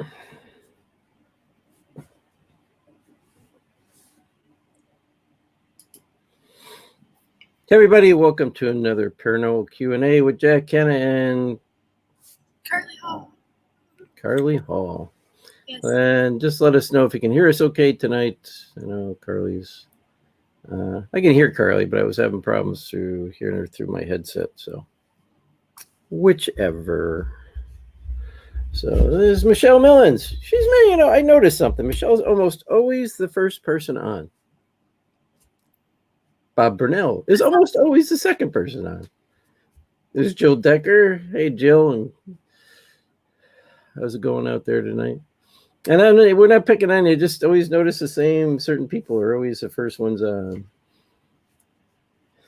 Hey everybody, welcome to another Paranormal Q&A with Jack, Kenna, and Carly Hall. Yes. And just let us know if you can hear us okay tonight. I know Carly's... I can hear Carly, but I was having problems hearing her through my headset, so... Whichever. So, this is Michelle Millens. She's me, I noticed something. Michelle's almost always the first person on. Bob Burnell is almost always the second person on. There's Jill Decker. Hey, Jill. And how's it going out there tonight? And we're not picking on you. Just always notice the same certain people are always the first ones on.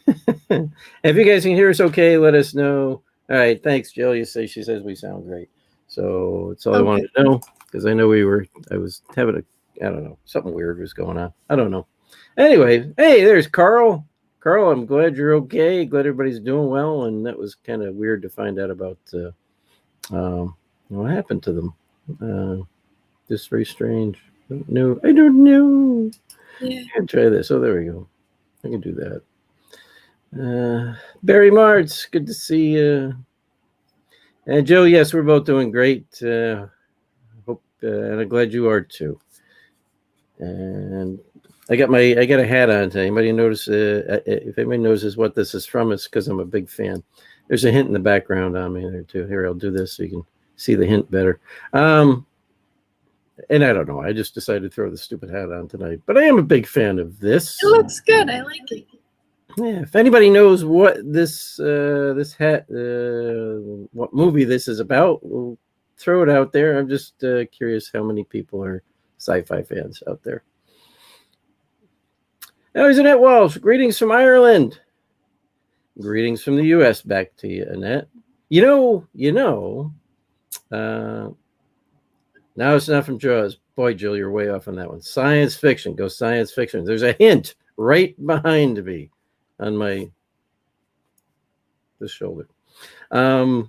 If you guys can hear us okay, let us know. All right. Thanks, Jill. She says we sound great. So that's all I wanted to know, because I know I was having I don't know, something weird was going on. I don't know. Anyway, hey, there's Carl. Carl, I'm glad you're okay. Glad everybody's doing well. And that was kind of weird to find out about what happened to them. Just very strange. I don't know. Yeah. I can try this. Oh, there we go. I can do that. Barry Martz, good to see you. And Joe, yes, we're both doing great. Hope, and I'm glad you are too. And I got a hat on today. Anybody notice? If anybody notices what this is from, it's because I'm a big fan. There's a hint in the background on me there too. Here, I'll do this so you can see the hint better. And I don't know. I just decided to throw the stupid hat on tonight. But I am a big fan of this. It looks good. I like it. Yeah. If anybody knows what this hat, what movie this is about, we'll throw it out there. I'm just curious how many people are sci-fi fans out there. Now, here's Annette Walsh. Greetings from Ireland. Greetings from the U.S. Back to you, Annette. Now it's not from Jaws. Boy, Jill, you're way off on that one. Science fiction. Go science fiction. There's a hint right behind me on this shoulder. I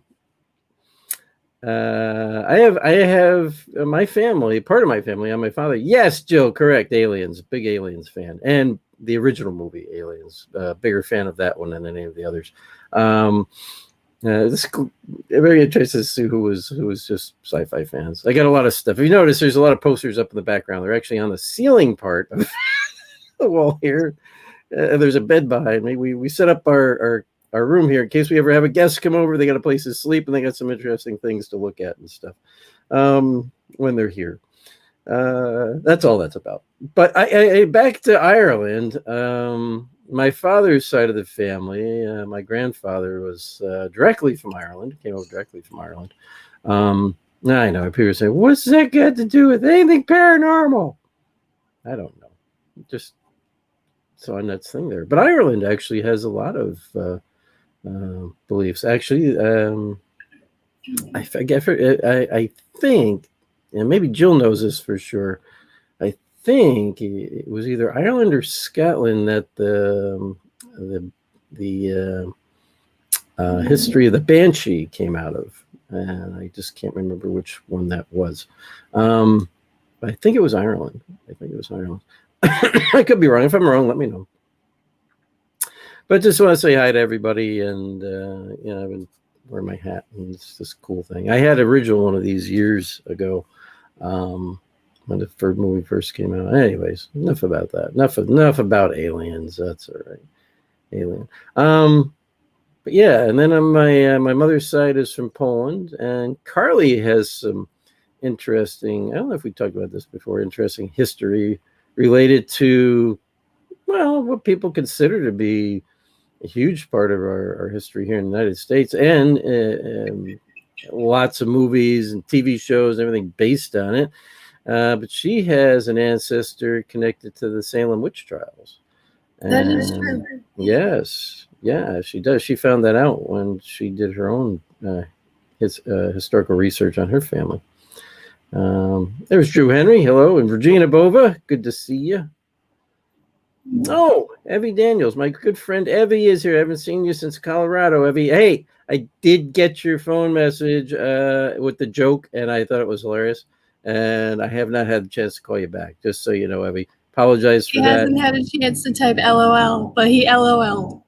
have my family, part of my family on my father. Yes, Jill, correct. Aliens, big Aliens fan. And the original movie Aliens, bigger fan of that one than any of the others. This very interesting to see who was just sci-fi fans. I got a lot of stuff. If you notice, there's a lot of posters up in the background. They're actually on the ceiling part of the wall here. There's a bed behind me. We set up our room here in case we ever have a guest come over. They got a place to sleep, and they got some interesting things to look at and stuff when they're here. That's all that's about. But I back to Ireland. My father's side of the family, my grandfather was directly from Ireland, came over directly from Ireland. I know people say, what's that got to do with anything paranormal? I don't know. Just saw a nuts thing there. But Ireland actually has a lot of beliefs. Actually, I forget. I think, and maybe Jill knows this for sure. I think it was either Ireland or Scotland that the history of the Banshee came out of, and I just can't remember which one that was. I think it was Ireland. I could be wrong. If I'm wrong, let me know. But just want to say hi to everybody, and I've been wearing my hat, and it's this cool thing. I had an original one of these years ago, when the first movie first came out. Anyways, enough about that. Enough about aliens. That's all right. Alien. But yeah, and then on my mother's side is from Poland, and Carly has some interesting. I don't know if we talked about this before. Interesting history related to, well, what people consider to be a huge part of our history here in the United States, and lots of movies and TV shows, and everything based on it. But she has an ancestor connected to the Salem witch trials. That is true. Yes. Yeah, she does. She found that out when she did her own historical research on her family. There's Drew Henry. Hello. And Virginia Bova. Good to see you. Oh, Evie Daniels. My good friend Evie is here. I haven't seen you since Colorado. Evie, hey, I did get your phone message with the joke, and I thought it was hilarious. and I have not had the chance to call you back. Just so you know, Evie, apologize for He that. hasn't had a chance to type LOL, but he LOL.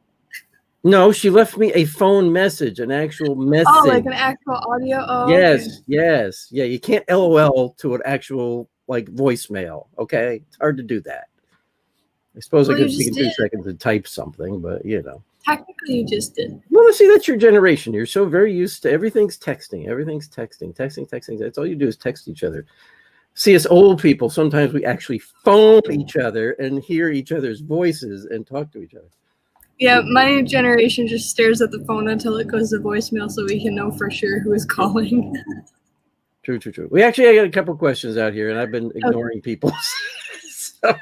No, she left me a phone message, an actual message. Oh, like an actual audio? Oh, yes, okay. yes. Yeah, you can't LOL to an actual like voicemail. Okay, it's hard to do that. I suppose Well, I could you take just 2 did. seconds to type something, but you know. Technically, you just did. Well, see, that's your generation. You're so very used to everything's texting. Everything's texting. That's all you do is text each other. See, as old people, sometimes we actually phone each other and hear each other's voices and talk to each other. Yeah, my generation just stares at the phone until it goes to voicemail so we can know for sure who is calling. True. We actually got a couple questions out here, and I've been ignoring people. So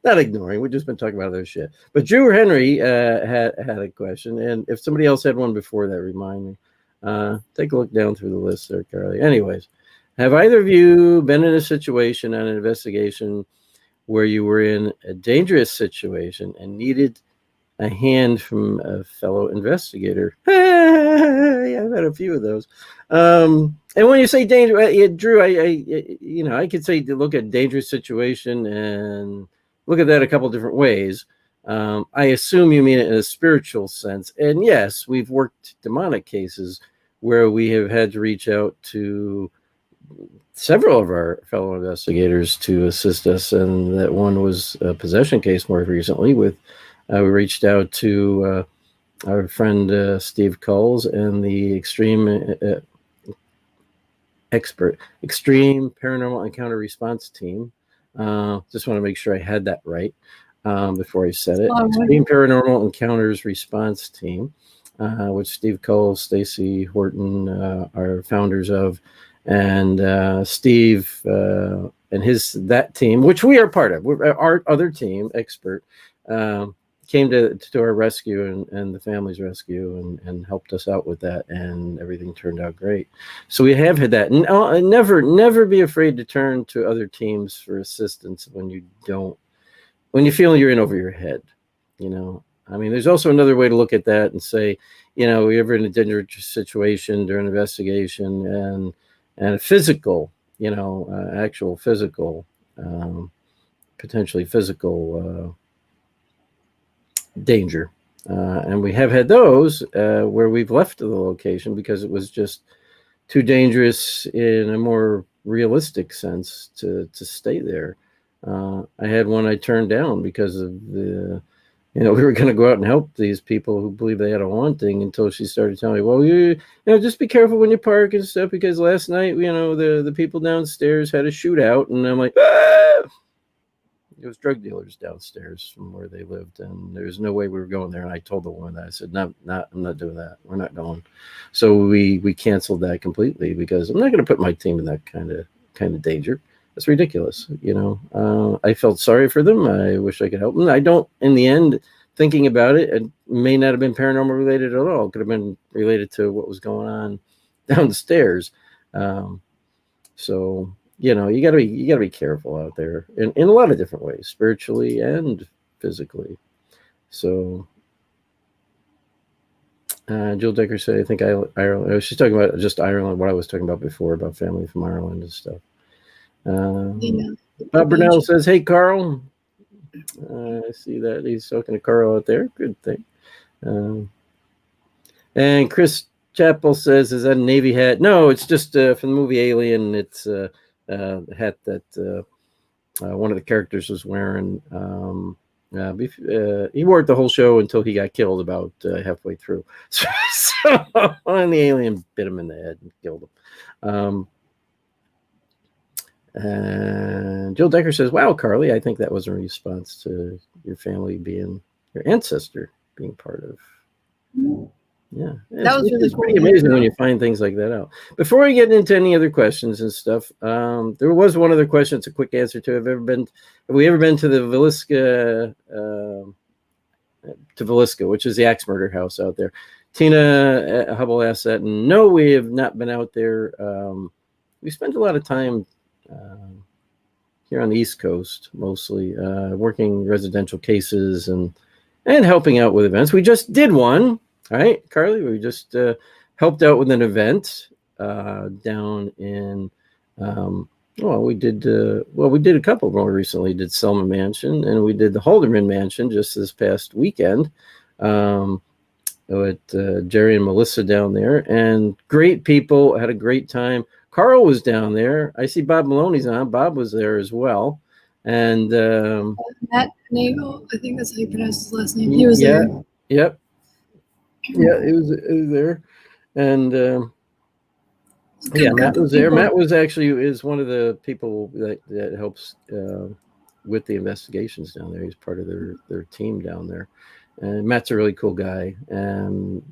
not ignoring. We've just been talking about other shit. But Drew Henry had a question, and if somebody else had one before that, remind me. Take a look down through the list there, Carly. Anyways, have either of you been in a situation on an investigation where you were in a dangerous situation and needed a hand from a fellow investigator? Yeah, I've had a few of those. And when you say danger, Drew, I could say to look at dangerous situation and look at that a couple different ways. I assume you mean it in a spiritual sense. And yes, we've worked demonic cases where we have had to reach out to several of our fellow investigators to assist us. And that one was a possession case more recently with, we reached out to our friend Steve Coles and the extreme paranormal encounter response team. Just want to make sure I had that right before I said it. Extreme paranormal encounters response team, which Steve Coles, Stacy Horton are founders of, and Steve and that team, which we are part of. Our other team, expert, came to our rescue and the family's rescue and helped us out with that, and everything turned out great. So we have had that. And never be afraid to turn to other teams for assistance when you feel you're in over your head. You know, I mean, there's also another way to look at that and say, you know, we're ever in a dangerous situation during an investigation and a physical, you know, actual physical, potentially physical danger. And we have had those where we've left the location because it was just too dangerous in a more realistic sense to stay there. I had one I turned down because of we were going to go out and help these people who believe they had a haunting, until she started telling me, well, you know, just be careful when you park and stuff, because last night, you know, the people downstairs had a shootout. And I'm like, ah! It was drug dealers downstairs from where they lived, and there's no way we were going there. And I told the woman that. I said, no, I'm not doing that. We're not going. So we canceled that completely, because I'm not going to put my team in that kind of danger. That's ridiculous. You know, I felt sorry for them. I wish I could help them. I don't, in the end, thinking about it, it may not have been paranormal related at all. It could have been related to what was going on downstairs. So, you know, you gotta be careful out there in a lot of different ways, spiritually and physically. So, Jill Decker said, I think Ireland. She's talking about just Ireland, what I was talking about before, about family from Ireland and stuff. Bob Burnell says, hey, Carl. I see that he's talking to Carl out there. Good thing. And Chris Chappell says, is that a Navy hat? No, it's just from the movie Alien. It's a hat that one of the characters was wearing. He wore it the whole show until he got killed about halfway through. So, and the alien bit him in the head and killed him. And Jill Decker says, wow, Carly, I think that was a response to your family being, your ancestor being part of. Yeah, that was really pretty amazing when you find things like that out. Before we get into any other questions and stuff, there was one other question. It's a quick answer to. Have we ever been to the Villisca, which is the axe murder house out there? Tina Hubble asked that, and no, we have not been out there. We spent a lot of time here on the East Coast, mostly working residential cases and helping out with events. We just did one. All right, Carly, we just helped out with an event down in Well, we did. We did a couple more recently. Did Selma Mansion, and we did the Halderman Mansion just this past weekend. Um, with Jerry and Melissa down there, and great people. Had a great time. Carl was down there. I see Bob Maloney's on. Bob was there as well, and Matt Nagel, I think that's how you pronounce his last name. He was yeah, there. yep, yeah, it was there, and yeah, Matt was there. Matt was actually is one of the people that helps with the investigations down there. He's part of their team down there, and Matt's a really cool guy, and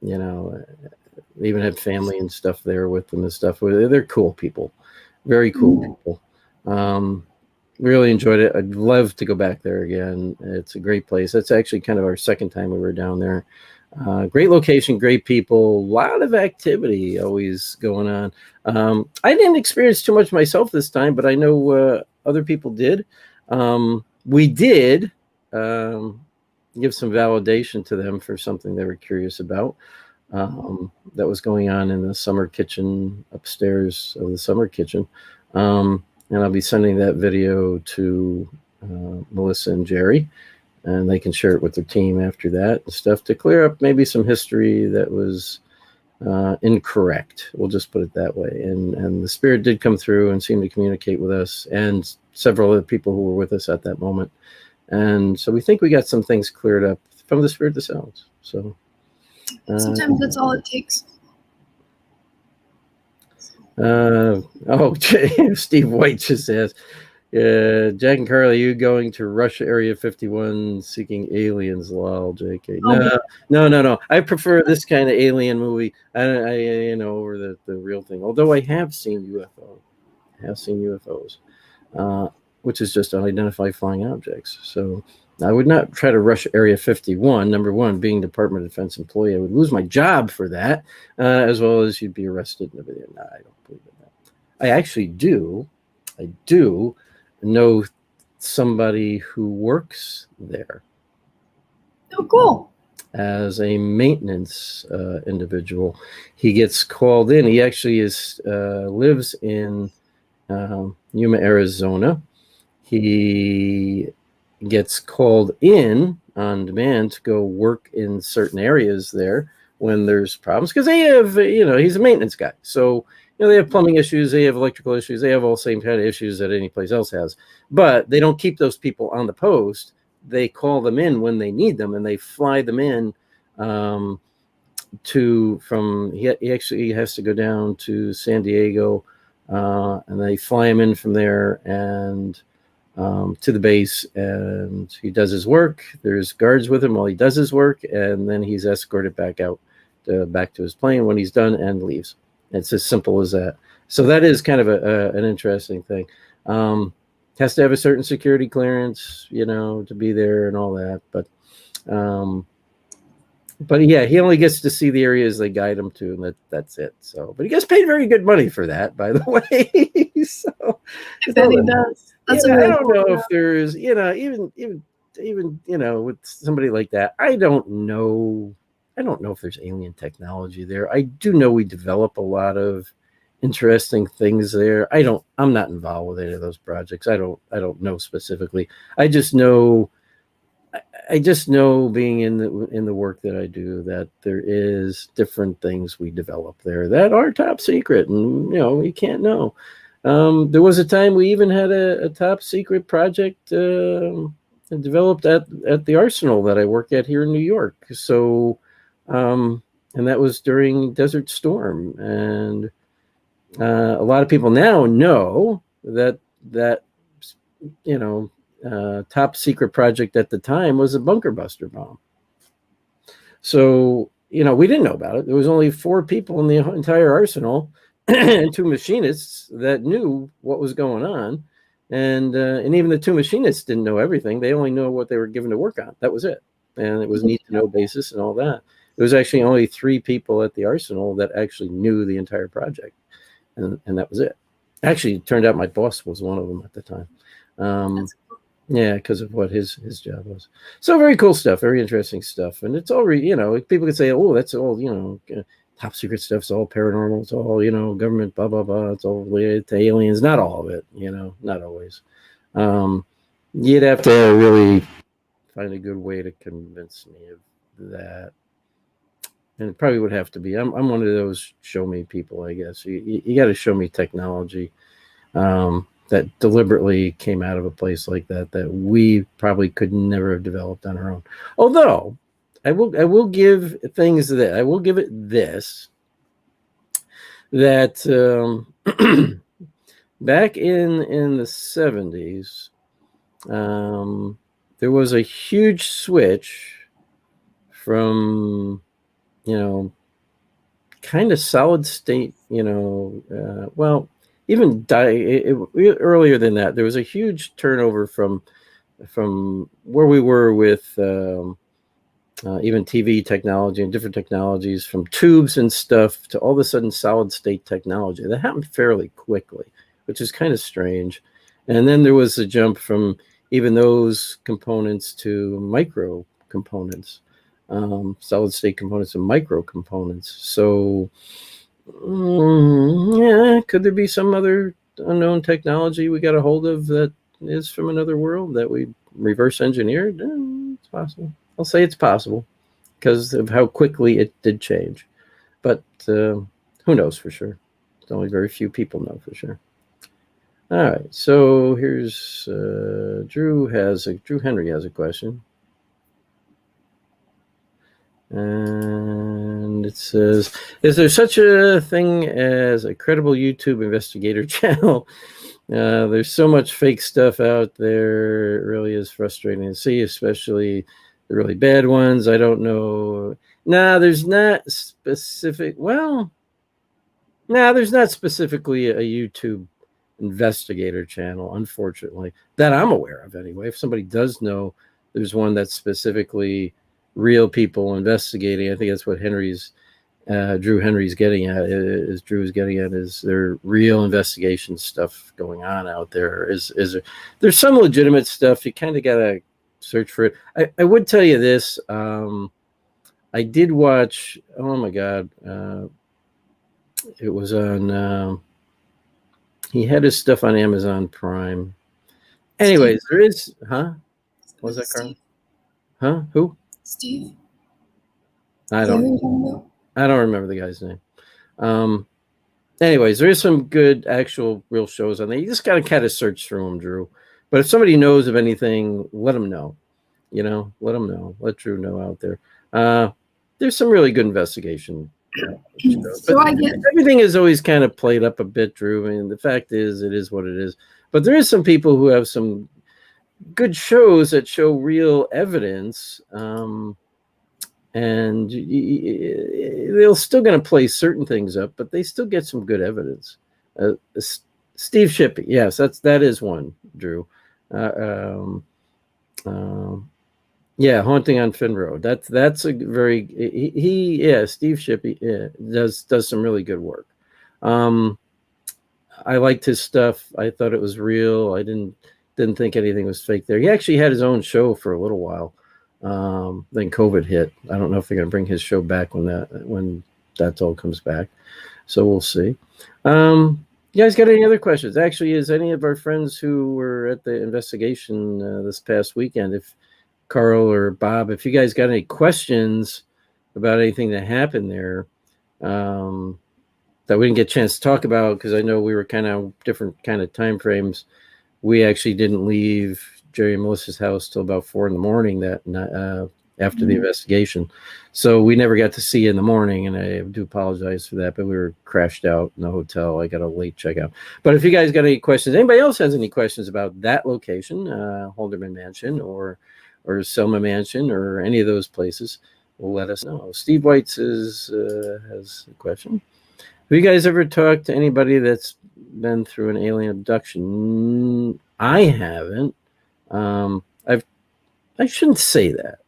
you know, they even had family and stuff there with them and stuff. They're cool people, very cool people. Really enjoyed it. I'd love to go back there again. It's a great place. That's actually kind of our second time we were down there. Great location, great people, a lot of activity always going on. I didn't experience too much myself this time, but I know other people did. We did give some validation to them for something they were curious about. That was going on in the summer kitchen upstairs of the summer kitchen. And I'll be sending that video to Melissa and Jerry, and they can share it with their team after that and stuff to clear up maybe some history that was incorrect. We'll just put it that way. And the spirit did come through and seem to communicate with us and several other people who were with us at that moment. And so we think we got some things cleared up from the spirit themselves. So sometimes that's all it takes. Steve White just says, Jack and Carly, are you going to rush Area 51 seeking aliens? Lol, JK. No. I prefer this kind of alien movie. I over the real thing. Although I have seen UFOs, which is just unidentified flying objects. So I would not try to rush Area 51. Number one, being Department of Defense employee, I would lose my job for that, as well as you'd be arrested and everything. No, I don't believe in that. I actually do. I do know somebody who works there. Oh, cool. As a maintenance individual. He gets called in. He actually lives in Yuma, Arizona. He gets called in on demand to go work in certain areas there when there's problems, because they have, he's a maintenance guy. So, they have plumbing issues, they have electrical issues, they have all the same kind of issues that any place else has. But they don't keep those people on the post. They call them in when they need them, and they fly them in he actually has to go down to San Diego, and they fly him in from there and to the base, and he does his work. There's guards with him while he does his work, and then he's escorted back out back to his plane when he's done and leaves. It's as simple as that. So that is kind of an interesting thing. Has to have a certain security clearance, to be there and all that. But yeah, he only gets to see the areas they guide him to, and that's it. So, but he gets paid very good money for that, by the way. So I bet he does. That's I don't know if there's, even with somebody like that, I don't know if there's alien technology there. I do know we develop a lot of interesting things there. I'm not involved with any of those projects. I don't know specifically. I just know being in the work that I do, that there is different things we develop there that are top secret, and you can't know. There was a time we even had a top secret project developed at the arsenal that I work at here in New York. So, and that was during Desert Storm, and a lot of people now know that top secret project at the time was a bunker buster bomb. So, we didn't know about it. There was only 4 people in the entire arsenal and 2 machinists that knew what was going on. And even the 2 machinists didn't know everything. They only know what they were given to work on. That was it. And it was need to know basis and all that. There was actually only 3 people at the arsenal that actually knew the entire project. And that was it. Actually, it turned out my boss was one of them at the time. Yeah, because of what his job was. So very cool stuff, very interesting stuff. And it's all, people could say, oh, that's all, top secret stuff's all paranormal. It's all, government, blah, blah, blah. It's all related to aliens. Not all of it, not always. You'd have to really find a good way to convince me of that. And it probably would have to be, I'm one of those show me people, I guess. You got to show me technology that deliberately came out of a place like that we probably could never have developed on our own. Although I will give things that I will give it this, that back in the 70s, there was a huge switch from kind of solid state, well, even earlier than that, there was a huge turnover from where we were with even TV technology and different technologies, from tubes and stuff to all of a sudden solid state technology. That happened fairly quickly, which is kind of strange. And then there was a jump from even those components to micro components, solid state components and micro components. So yeah, could there be some other unknown technology we got a hold of that is from another world that we reverse engineered? It's possible. I'll say it's possible because of how quickly it did change. But who knows for sure? It's only very few people know for sure. All right, so here's Drew Henry has a question. And it says, is there such a thing as a credible YouTube investigator channel? There's so much fake stuff out there. It really is frustrating to see, especially the really bad ones. I don't know. There's not specifically a YouTube investigator channel, unfortunately, that I'm aware of anyway. If somebody does know, there's one that's specifically real people investigating. I think that's what Drew Henry's getting at. Is there real investigation stuff going on out there? There's some legitimate stuff. You kind of gotta search for it. I would tell you this. I did watch. Oh my God! It was on. He had his stuff on Amazon Prime. Anyways, there is. Huh? What was that, Carl? Huh? Who? Steve. I don't remember the guy's name. Anyways, there is some good actual real shows on there. You just gotta kind of search through them, Drew. But if somebody knows of anything, let them know. Let them know. Let Drew know out there. There's some really good investigation. So everything is always kind of played up a bit, Drew. I mean, the fact is, it is what it is. But there is some people who have some good shows that show real evidence, and they're still going to play certain things up, but they still get some good evidence. Steve Shippey, yes, that is one, Drew. Yeah, Haunting on Finn Road. That's a very Steve Shippey does some really good work. I liked his stuff. I thought it was real. I didn't think anything was fake there. He actually had his own show for a little while. Then COVID hit. I don't know if they're going to bring his show back when that all comes back. So we'll see. You guys got any other questions? Actually, is any of our friends who were at the investigation this past weekend, if Carl or Bob, if you guys got any questions about anything that happened there that we didn't get a chance to talk about, because I know we were kind of different kind of time frames. We actually didn't leave Jerry and Melissa's house till about 4 a.m. that night, after the investigation. So we never got to see you in the morning, and I do apologize for that, but we were crashed out in the hotel. I got a late checkout. But if you guys got any questions, anybody else has any questions about that location, Halderman Mansion or Selma Mansion or any of those places, let us know. Steve White has a question. Have you guys ever talked to anybody that's been through an alien abduction? I haven't. I shouldn't say that.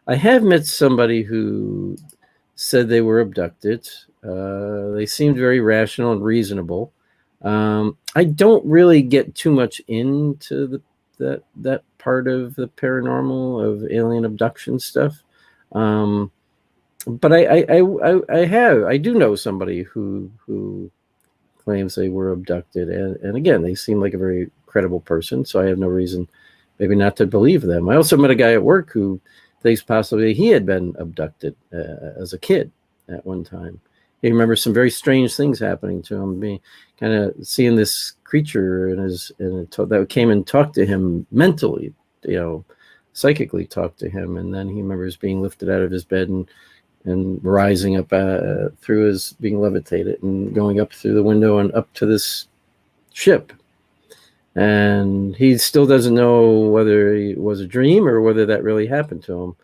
I have met somebody who said they were abducted. They seemed very rational and reasonable. I don't really get too much into that part of the paranormal, of alien abduction stuff. but I do know somebody who claims they were abducted, and again, they seem like a very credible person, so I have no reason maybe not to believe them. I also met a guy at work who thinks possibly he had been abducted as a kid at one time. He remembers some very strange things happening to him, being kind of seeing this creature that came and talked to him mentally, psychically talked to him, and then he remembers being lifted out of his bed and rising up through his being levitated and going up through the window and up to this ship. And he still doesn't know whether it was a dream or whether that really happened to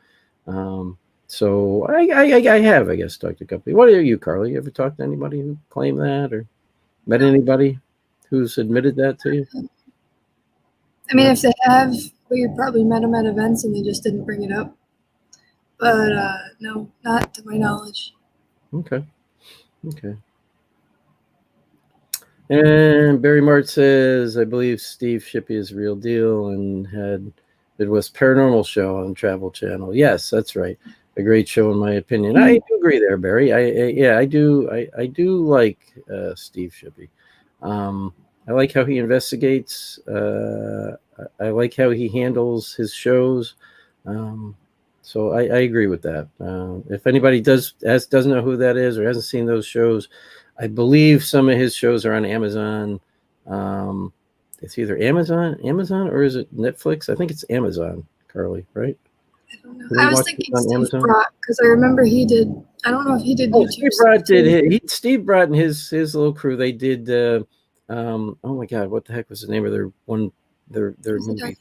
him. So I have, I guess, talked to a couple. What are you, Carly? You ever talked to anybody who claimed that or met anybody who's admitted that to you? I mean, if they have, we probably met them at events and they just didn't bring it up. But no, not to my knowledge. Okay. And Barry Mart says, I believe Steve Shippey is a real deal and had Midwest Paranormal Show on Travel Channel. Yes, that's right. A great show, in my opinion. I do agree there, Barry. I do like Steve Shippey. I like how he investigates. I like how he handles his shows. So I agree with that. If anybody doesn't know who that is or hasn't seen those shows, I believe some of his shows are on Amazon. It's either Amazon, or is it Netflix? I think it's Amazon, Carly, right? I don't know. I was thinking Steve Brott because I remember he did. I don't know if he did. Oh, Steve Brott did. Steve Brott and his little crew. They did. Oh my God, what the heck was the name of their movie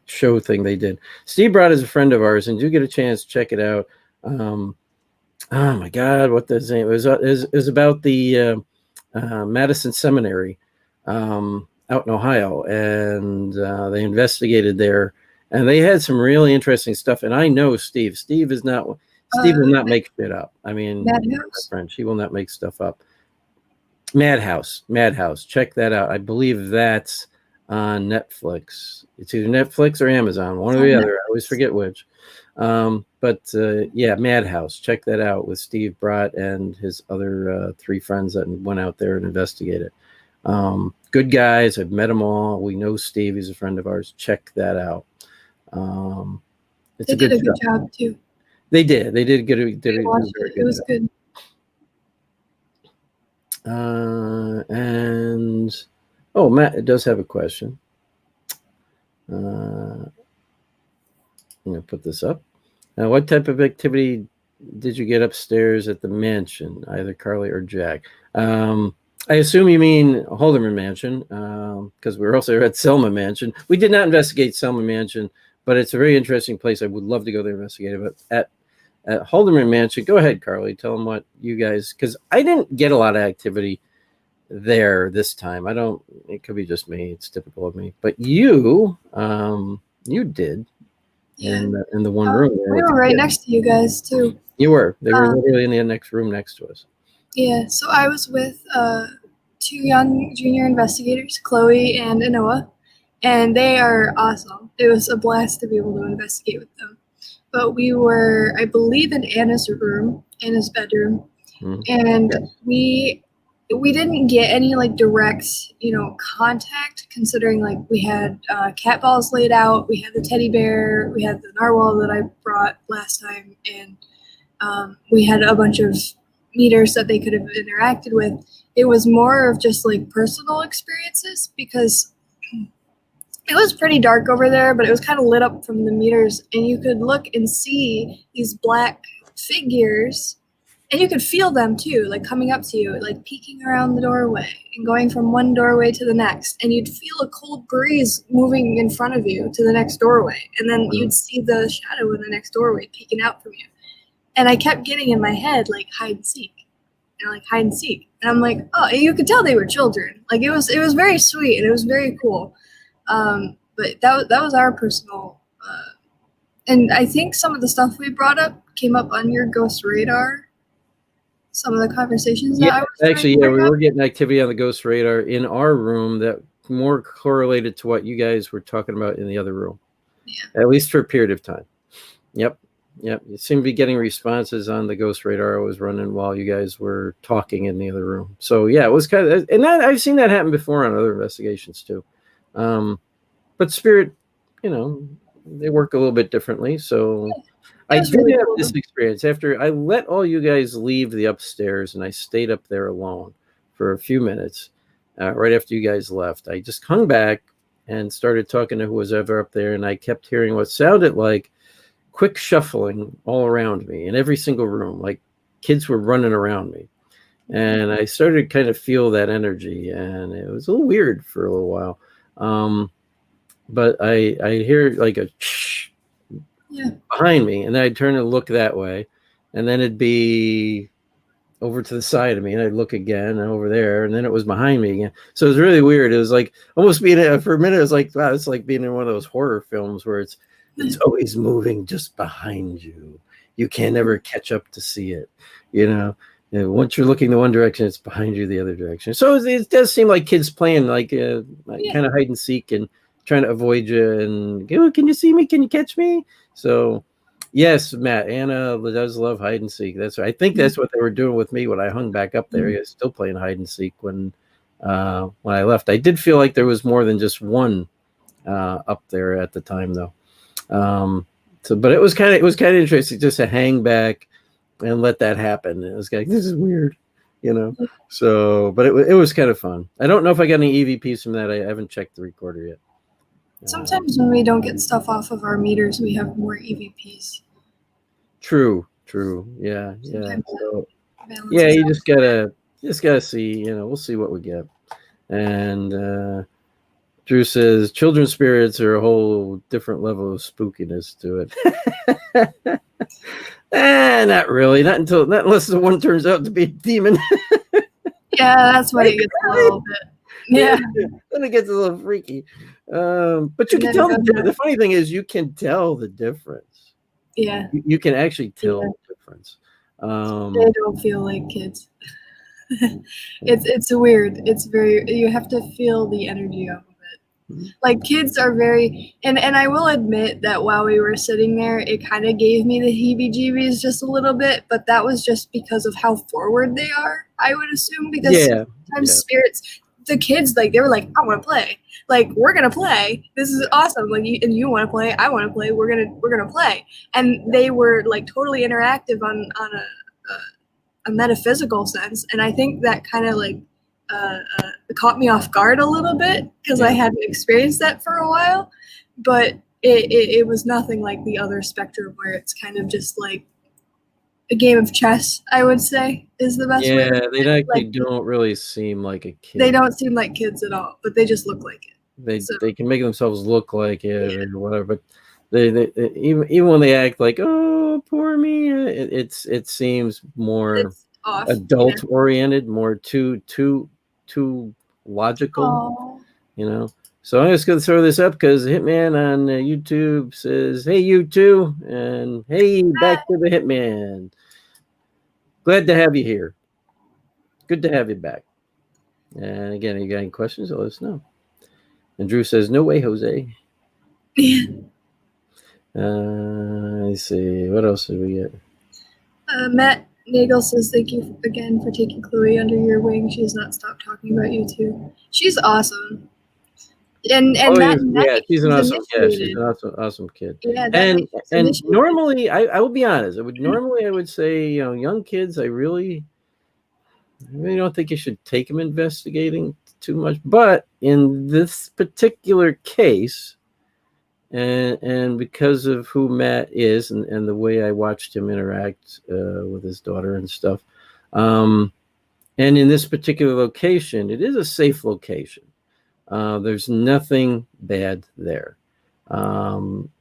show thing they did? Steve Brott is a friend of ours, and do get a chance, check it out. Oh my God, what the name? It was about the Madison Seminary out in Ohio, and they investigated there, and they had some really interesting stuff. And I know Steve. Steve will not make shit up. I mean, my friend, she will not make stuff up. Madhouse. Check that out. I believe that's on Netflix. It's either Netflix or Amazon, one or the other. I always forget which. Yeah, Madhouse. Check that out with Steve Brott and his other 3 friends that went out there and investigated. Good guys. I've met them all. We know Steve. He's a friend of ours. Check that out. They did a good job too. They did. They did good. It was good. And Matt does have a question. I'm gonna put this up. What type of activity did you get upstairs at the mansion, either Carly or Jack? I assume you mean Holderman Mansion, because we were also at Selma Mansion. We did not investigate Selma Mansion, but it's a very interesting place. I would love to go there and investigate it. But at Holderman Mansion, go ahead, Carly. Tell them what you guys, because I didn't get a lot of activity there this time. It could be just me. It's typical of me. But you did. Yeah. In the one room. We were right next to you guys too. You were. They were literally in the next room next to us. Yeah. So I was with 2 young junior investigators, Chloe and Anoa, and they are awesome. It was a blast to be able to investigate with them. But we were, I believe, in Anna's bedroom, and we didn't get any direct, contact, considering we had cat balls laid out, we had the teddy bear, we had the narwhal that I brought last time, and we had a bunch of meters that they could have interacted with. It was more of just personal experiences because it was pretty dark over there, but it was kind of lit up from the meters, and you could look and see these black figures. And you could feel them too, coming up to you, peeking around the doorway and going from one doorway to the next. And you'd feel a cold breeze moving in front of you to the next doorway. And then you'd see the shadow in the next doorway peeking out from you. And I kept getting in my head, hide and seek. And hide and seek. And I'm like, oh, and you could tell they were children. It was very sweet and it was very cool. But that was our personal. And I think some of the stuff we brought up came up on your Ghost Radar. Some of the conversations that I was we were getting activity on the Ghost Radar in our room that more correlated to what you guys were talking about in the other room. Yeah. At least for a period of time. Yep. Yep. You seem to be getting responses on the ghost radar I was running while you guys were talking in the other room. So yeah, it was kind of, and that I've seen that happen before on other investigations too. But spirit, they work a little bit differently. So It I was did really have cool. this experience after I let all you guys leave the upstairs and I stayed up there alone for a few minutes. Right after you guys left, I just hung back and started talking to who was ever up there, and I kept hearing what sounded like quick shuffling all around me in every single room, like kids were running around me. And I started to kind of feel that energy, and it was a little weird for a little while. But I hear like a shh behind me, and then I'd turn and look that way, and then it'd be over to the side of me, and I'd look again and over there, and then it was behind me again. So it was really weird. It was like almost being for a minute. It was like, wow, it's like being in one of those horror films where it's always moving just behind you. You can't ever catch up to see it. And once you're looking the one direction, it's behind you the other direction. So it does seem like kids playing like kind of hide and seek and trying to avoid you. And oh, can you see me? Can you catch me? So yes, Matt, Anna does love hide and seek. I think that's what they were doing with me when I hung back up there. I was still playing hide and seek when I left. I did feel like there was more than just one up there at the time, though. But it was kind of interesting just to hang back and let that happen. It was like, this is weird, So, but it was kind of fun. I don't know if I got any EVPs from that. I haven't checked the recorder yet. Sometimes when we don't get stuff off of our meters, we have more EVPs. True. Yeah. So, yeah, you just gotta see. We'll see what we get. And Drew says children's spirits are a whole different level of spookiness to it. Not really. Not unless the one turns out to be a demon. Yeah, that's when it gets a little bit. Yeah. Then it gets a little freaky. But you can tell the funny thing is you can tell the difference. Yeah. You can actually tell the difference. They don't feel like kids. It's weird. It's you have to feel the energy of it. Like kids are very, and I will admit that while we were sitting there, it kind of gave me the heebie-jeebies just a little bit, but that was just because of how forward they are, I would assume, because sometimes spirits, the kids, like, they were like, I want to play. Like, we're going to play. This is awesome. Like, and you want to play. I want to play. We're going to play. And they were like totally interactive on a metaphysical sense. And I think that kind of like, caught me off guard a little bit because I hadn't experienced that for a while, but it was nothing like the other spectrum where it's kind of just like a game of chess, I would say, is the best way. Yeah, they actually don't really seem like a kid. They don't seem like kids at all, but they just look like it. They can make themselves look like it or whatever, but they even when they act like, oh, poor me, it seems more adult oriented, more too logical, So I'm just going to throw this up because Hitman on YouTube says, hey, you too. And hey, back to the Hitman. Glad to have you here. Good to have you back. And again, you got any questions? Let us know. And Drew says, no way, Jose. Let's see. What else did we get? Matt Nagel says, thank you again for taking Chloe under your wing. She has not stopped talking about you too. She's awesome. And she's an awesome kid. She's an awesome kid. Yeah, and normally, I will be honest. I would say, young kids, I really don't think you should take them investigating too much. But in this particular case, and because of who Matt is and the way I watched him interact with his daughter and stuff, and in this particular location, it is a safe location. There's nothing bad there,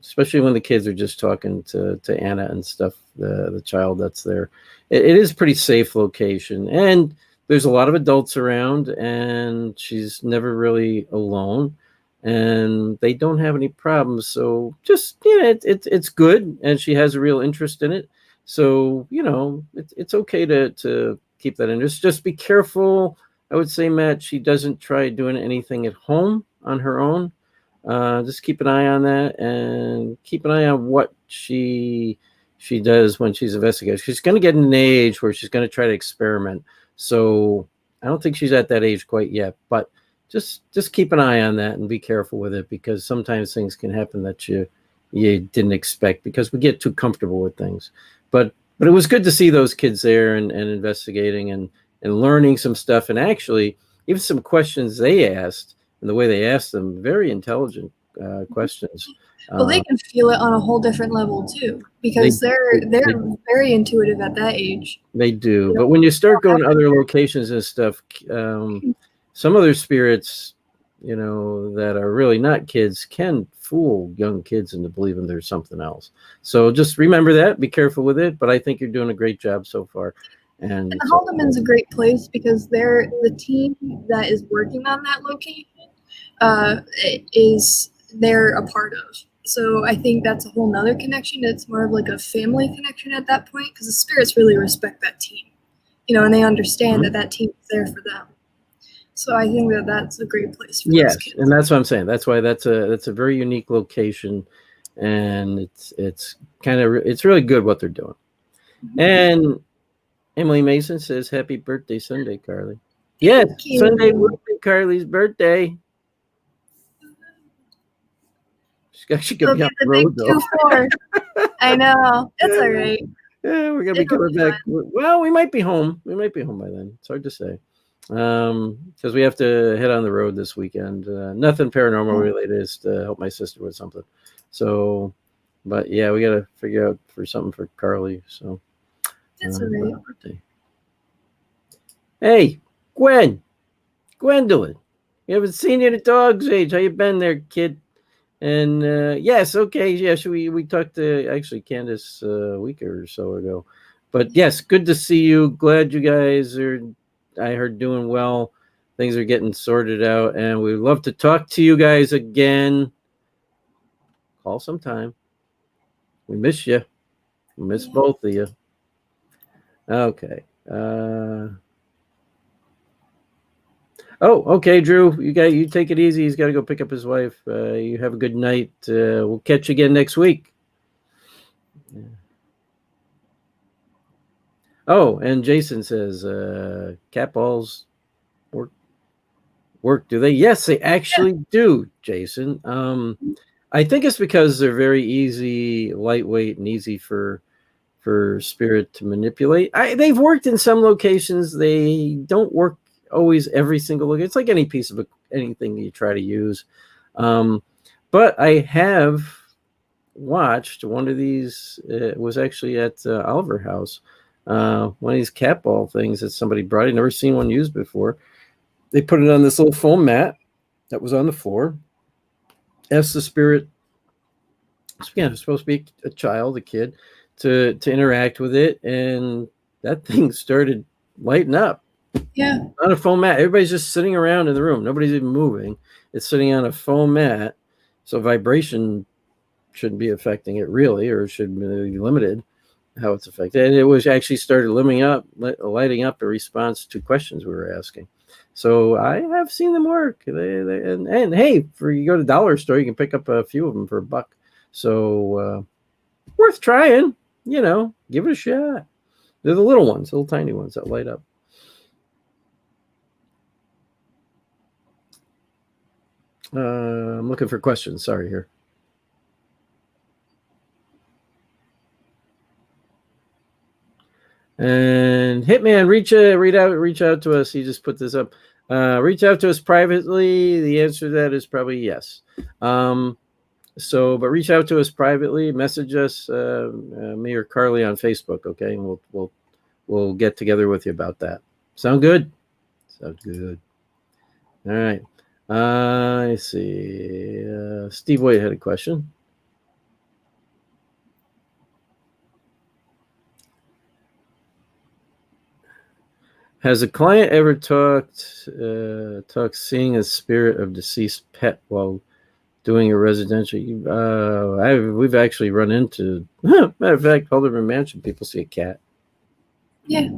especially when the kids are just talking to Anna and stuff, the child that's there. It is a pretty safe location, and there's a lot of adults around, and she's never really alone, and they don't have any problems. So just, it's good, and she has a real interest in it. So, it's okay to keep that interest. Just be careful. I would say, Matt, she doesn't try doing anything at home on her own. Just keep an eye on that and keep an eye on what she she does when she's investigating. She's going to get an age where she's going to try to experiment. So I don't think she's at that age quite yet, but just keep an eye on that and be careful with it, because sometimes things can happen that you didn't expect, because we get too comfortable with things. But it was good to see those kids there and investigating and learning some stuff, and actually even some questions they asked and the way they asked them, very intelligent questions. Well, they can feel it on a whole different level too, because they're very intuitive at that age. They do, but when you start going to other locations and stuff, some other spirits, that are really not kids, can fool young kids into believing there's something else. So just remember that, be careful with it. But I think you're doing a great job so far. And Haldeman's a great place because they're the team that is working on that location. They're a part of. So I think that's a whole nother connection. It's more of like a family connection at that point, because the spirits really respect that team, and they understand that team is there for them. So I think that's a great place for those kids. And that's what I'm saying. That's why that's a very unique location, and it's really good what they're doing. And Emily Mason says, "Happy birthday Sunday, Carly." Yes, Sunday will be Carly's birthday. She could be on the road though. I know. It's all right. Yeah, we're gonna be coming back. Well, we might be home. We might be home by then. It's hard to say. Because we have to head on the road this weekend. Nothing paranormal related, is to help my sister with something. So, but yeah, we got to figure out for something for Carly. So, that's all right. Birthday. Hey, Gwendolyn, we haven't seen you at a dog's age. How you been there, kid? And yes, okay, yes, we talked to actually Candace a week or so ago. But yes, good to see you. Glad you guys are, I heard, doing well. Things are getting sorted out, and we'd love to talk to you guys again. Call sometime. We miss you. We miss both of you. Okay. Oh, okay, Drew. You take it easy. He's got to go pick up his wife. You have a good night. We'll catch you again next week. Yeah. Oh, and Jason says, cat balls work, do they? Yes, they actually do, Jason. I think it's because they're very easy, lightweight, and easy for spirit to manipulate. They've worked in some locations. They don't work always every single look. It's like any piece of anything you try to use. But I have watched one of these. It was actually at Oliver House. One of these cat ball things that somebody brought. I'd never seen one used before. They put it on this little foam mat that was on the floor. Asked the spirit, again, it's supposed to be a child, a kid, to interact with it, and that thing started lighting up. Yeah. On a foam mat. Everybody's just sitting around in the room. Nobody's even moving. It's sitting on a foam mat. So vibration shouldn't be affecting it really, or should be limited how it's affected. And it was actually started lighting up in response to questions we were asking. So I have seen them work. And hey, you go to the dollar store, you can pick up a few of them for $1. So worth trying, give it a shot. They're the little ones, little tiny ones that light up. I'm looking for questions. Sorry here. And Hitman, reach out to us. He just put this up. Reach out to us privately. The answer to that is probably yes. But reach out to us privately. Message us, me or Carly on Facebook, okay? And we'll get together with you about that. Sound good? Sounds good. All right. I see. Steve White had a question. Has a client ever talked seeing a spirit of deceased pet while doing a residential? We've actually run into. Matter of fact, Alderman Mansion, people see a cat. Yeah,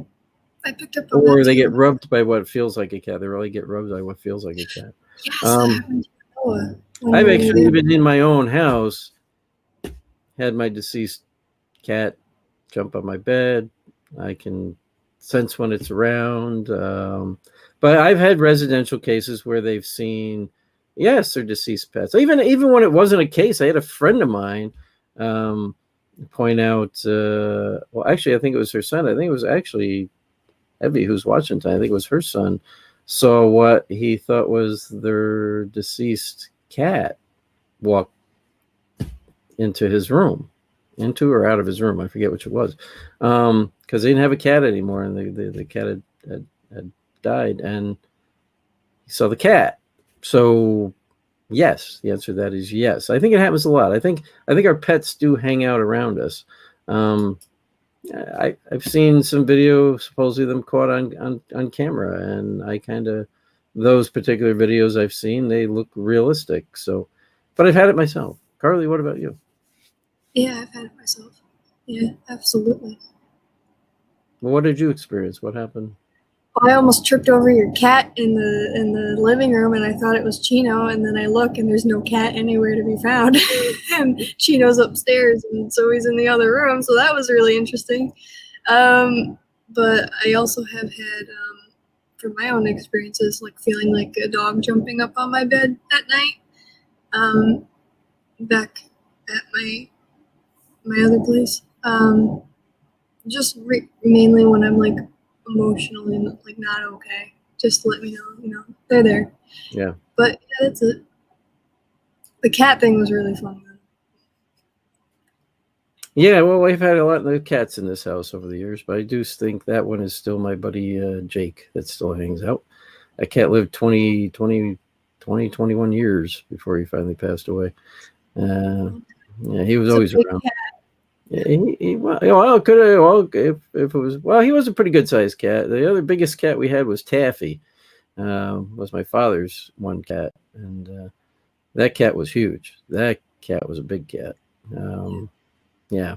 I picked up on or that they too. get rubbed by what feels like a cat. They really get rubbed by what feels like a cat. Yes, that happened before. I've actually been in my own house, had my deceased cat jump on my bed. I can sense when it's around. But I've had residential cases where they've seen, yes, they're deceased pets. Even when it wasn't a case, I had a friend of mine point out. Well, actually, I think it was her son. I think it was actually Evie who's watching tonight. I think it was her son. Saw what he thought was their deceased cat walk into his room, into or out of his room. I forget which it was, because they didn't have a cat anymore, and the cat had died, and he saw the cat. So, yes, the answer to that is yes. I think it happens a lot. I think our pets do hang out around us. I've seen some video, supposedly them caught on camera, and I kind of, those particular videos I've seen, they look realistic. So, but I've had it myself. Carly, what about you? Yeah, I've had it myself. Yeah, absolutely. Well, what did you experience? What happened? I almost tripped over your cat in the living room, and I thought it was Chino, and then I look and there's no cat anywhere to be found. And Chino's upstairs, and so he's in the other room, so that was really interesting. But I also have had, from my own experiences, like feeling like a dog jumping up on my bed at night, back at my other place. Just mainly when I'm like emotionally like not okay, just to let me know, they're there. Yeah. But yeah, that's it. The cat thing was really fun though. Yeah, well, we've had a lot of cats in this house over the years, but I do think that one is still my buddy Jake that still hangs out. That cat lived 21 years before he finally passed away. Yeah, he was It's a always big around. cat. Yeah, if it was, well, he was a pretty good sized cat. The other biggest cat we had was Taffy, was my father's one cat, and that cat was huge. That cat was a big cat. Yeah.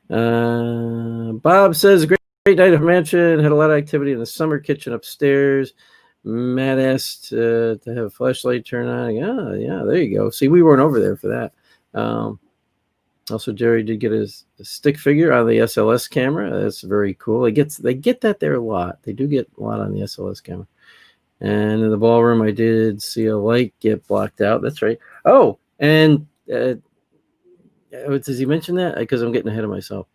Bob says, great night of mansion. Had a lot of activity in the summer kitchen upstairs. Matt asked to have a flashlight turn on. Yeah, there you go. See, we weren't over there for that. Also, Jerry did get a stick figure on the SLS camera. That's very cool. They get that there a lot. They do get a lot on the SLS camera. And in the ballroom, I did see a light get blocked out. That's right. Oh, and does he mention that? Because I'm getting ahead of myself.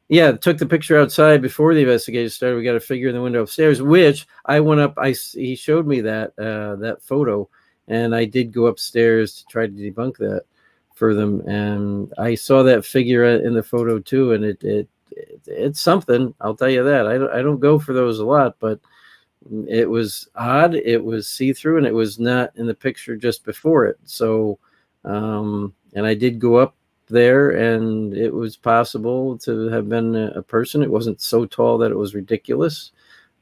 Yeah, took the picture outside before the investigation started. We got a figure in the window upstairs, which I went up. He showed me that photo, and I did go upstairs to try to debunk that for them. And I saw that figure in the photo too, and it's something. I'll tell you that. I don't go for those a lot, but it was odd. It was see-through, and it was not in the picture just before it. So, and I did go up there, and it was possible to have been a person. It wasn't so tall that it was ridiculous.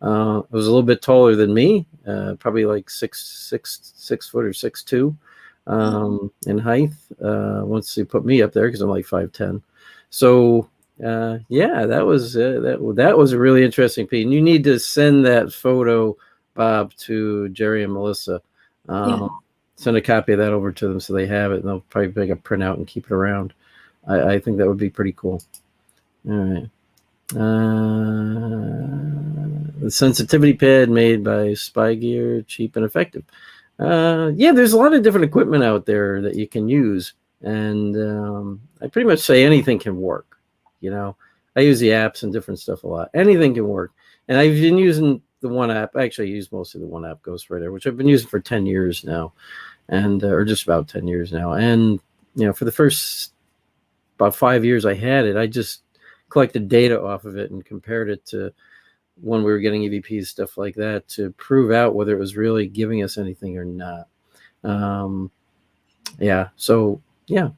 It was a little bit taller than me, probably like 6 foot or 6'2" in height. Once they put me up there, because I'm like 5'10". So yeah, that was a really interesting piece. And you need to send that photo, Bob, to Jerry and Melissa. Yeah. Send a copy of that over to them so they have it, and they'll probably make a printout and keep it around. I think that would be pretty cool. All right. The sensitivity pad made by Spy Gear, cheap and effective. Yeah, there's a lot of different equipment out there that you can use, and I pretty much say anything can work. I use the apps and different stuff a lot. Anything can work, and I've been using the one app. Actually, I use mostly the one app, Ghostwriter, which I've been using for 10 years now, and or just about 10 years now. And for the first about 5 years I had it, I just collected data off of it and compared it to when we were getting EVPs, stuff like that, to prove out whether it was really giving us anything or not. Yeah. So yeah.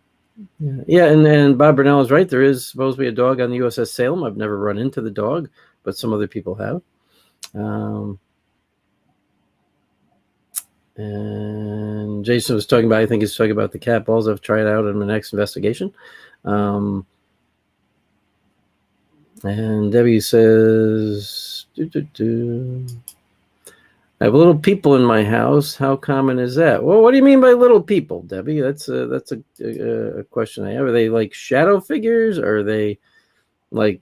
And Bob Burnell is right. There is supposed to be a dog on the USS Salem. I've never run into the dog, but some other people have. And Jason was talking about, I think he's talking about the cat balls. I've tried out in the next investigation. And Debbie says, I have little people in my house. How common is that? Well, what do you mean by little people, Debbie? That's a question I have. Are they like shadow figures? Or are they like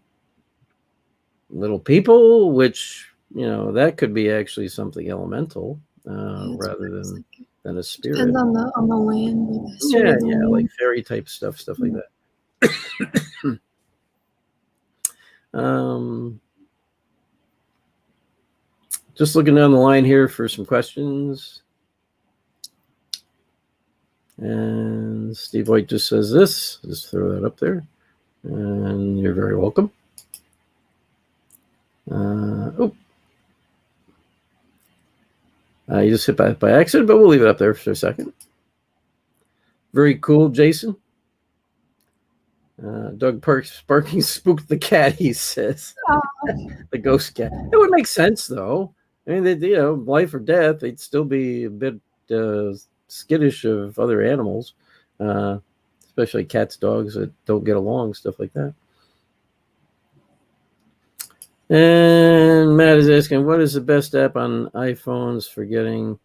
little people, which, that could be actually something elemental Yeah, that's rather what I was thinking. than a spirit. Depends on the land, like the history Yeah, of the yeah, like land. fairy type stuff like Yeah. that. um, just looking down the line here for some questions. And Steve White just says this. Just throw that up there. And you're very welcome. You just hit by accident, but we'll leave it up there for a second. Very cool, Jason. Doug Parks barking spooked the cat, he says. The ghost cat. It would make sense, though. I mean, life or death, they'd still be a bit skittish of other animals, especially cats, dogs that don't get along, stuff like that. And Matt is asking, what is the best app on iPhones for getting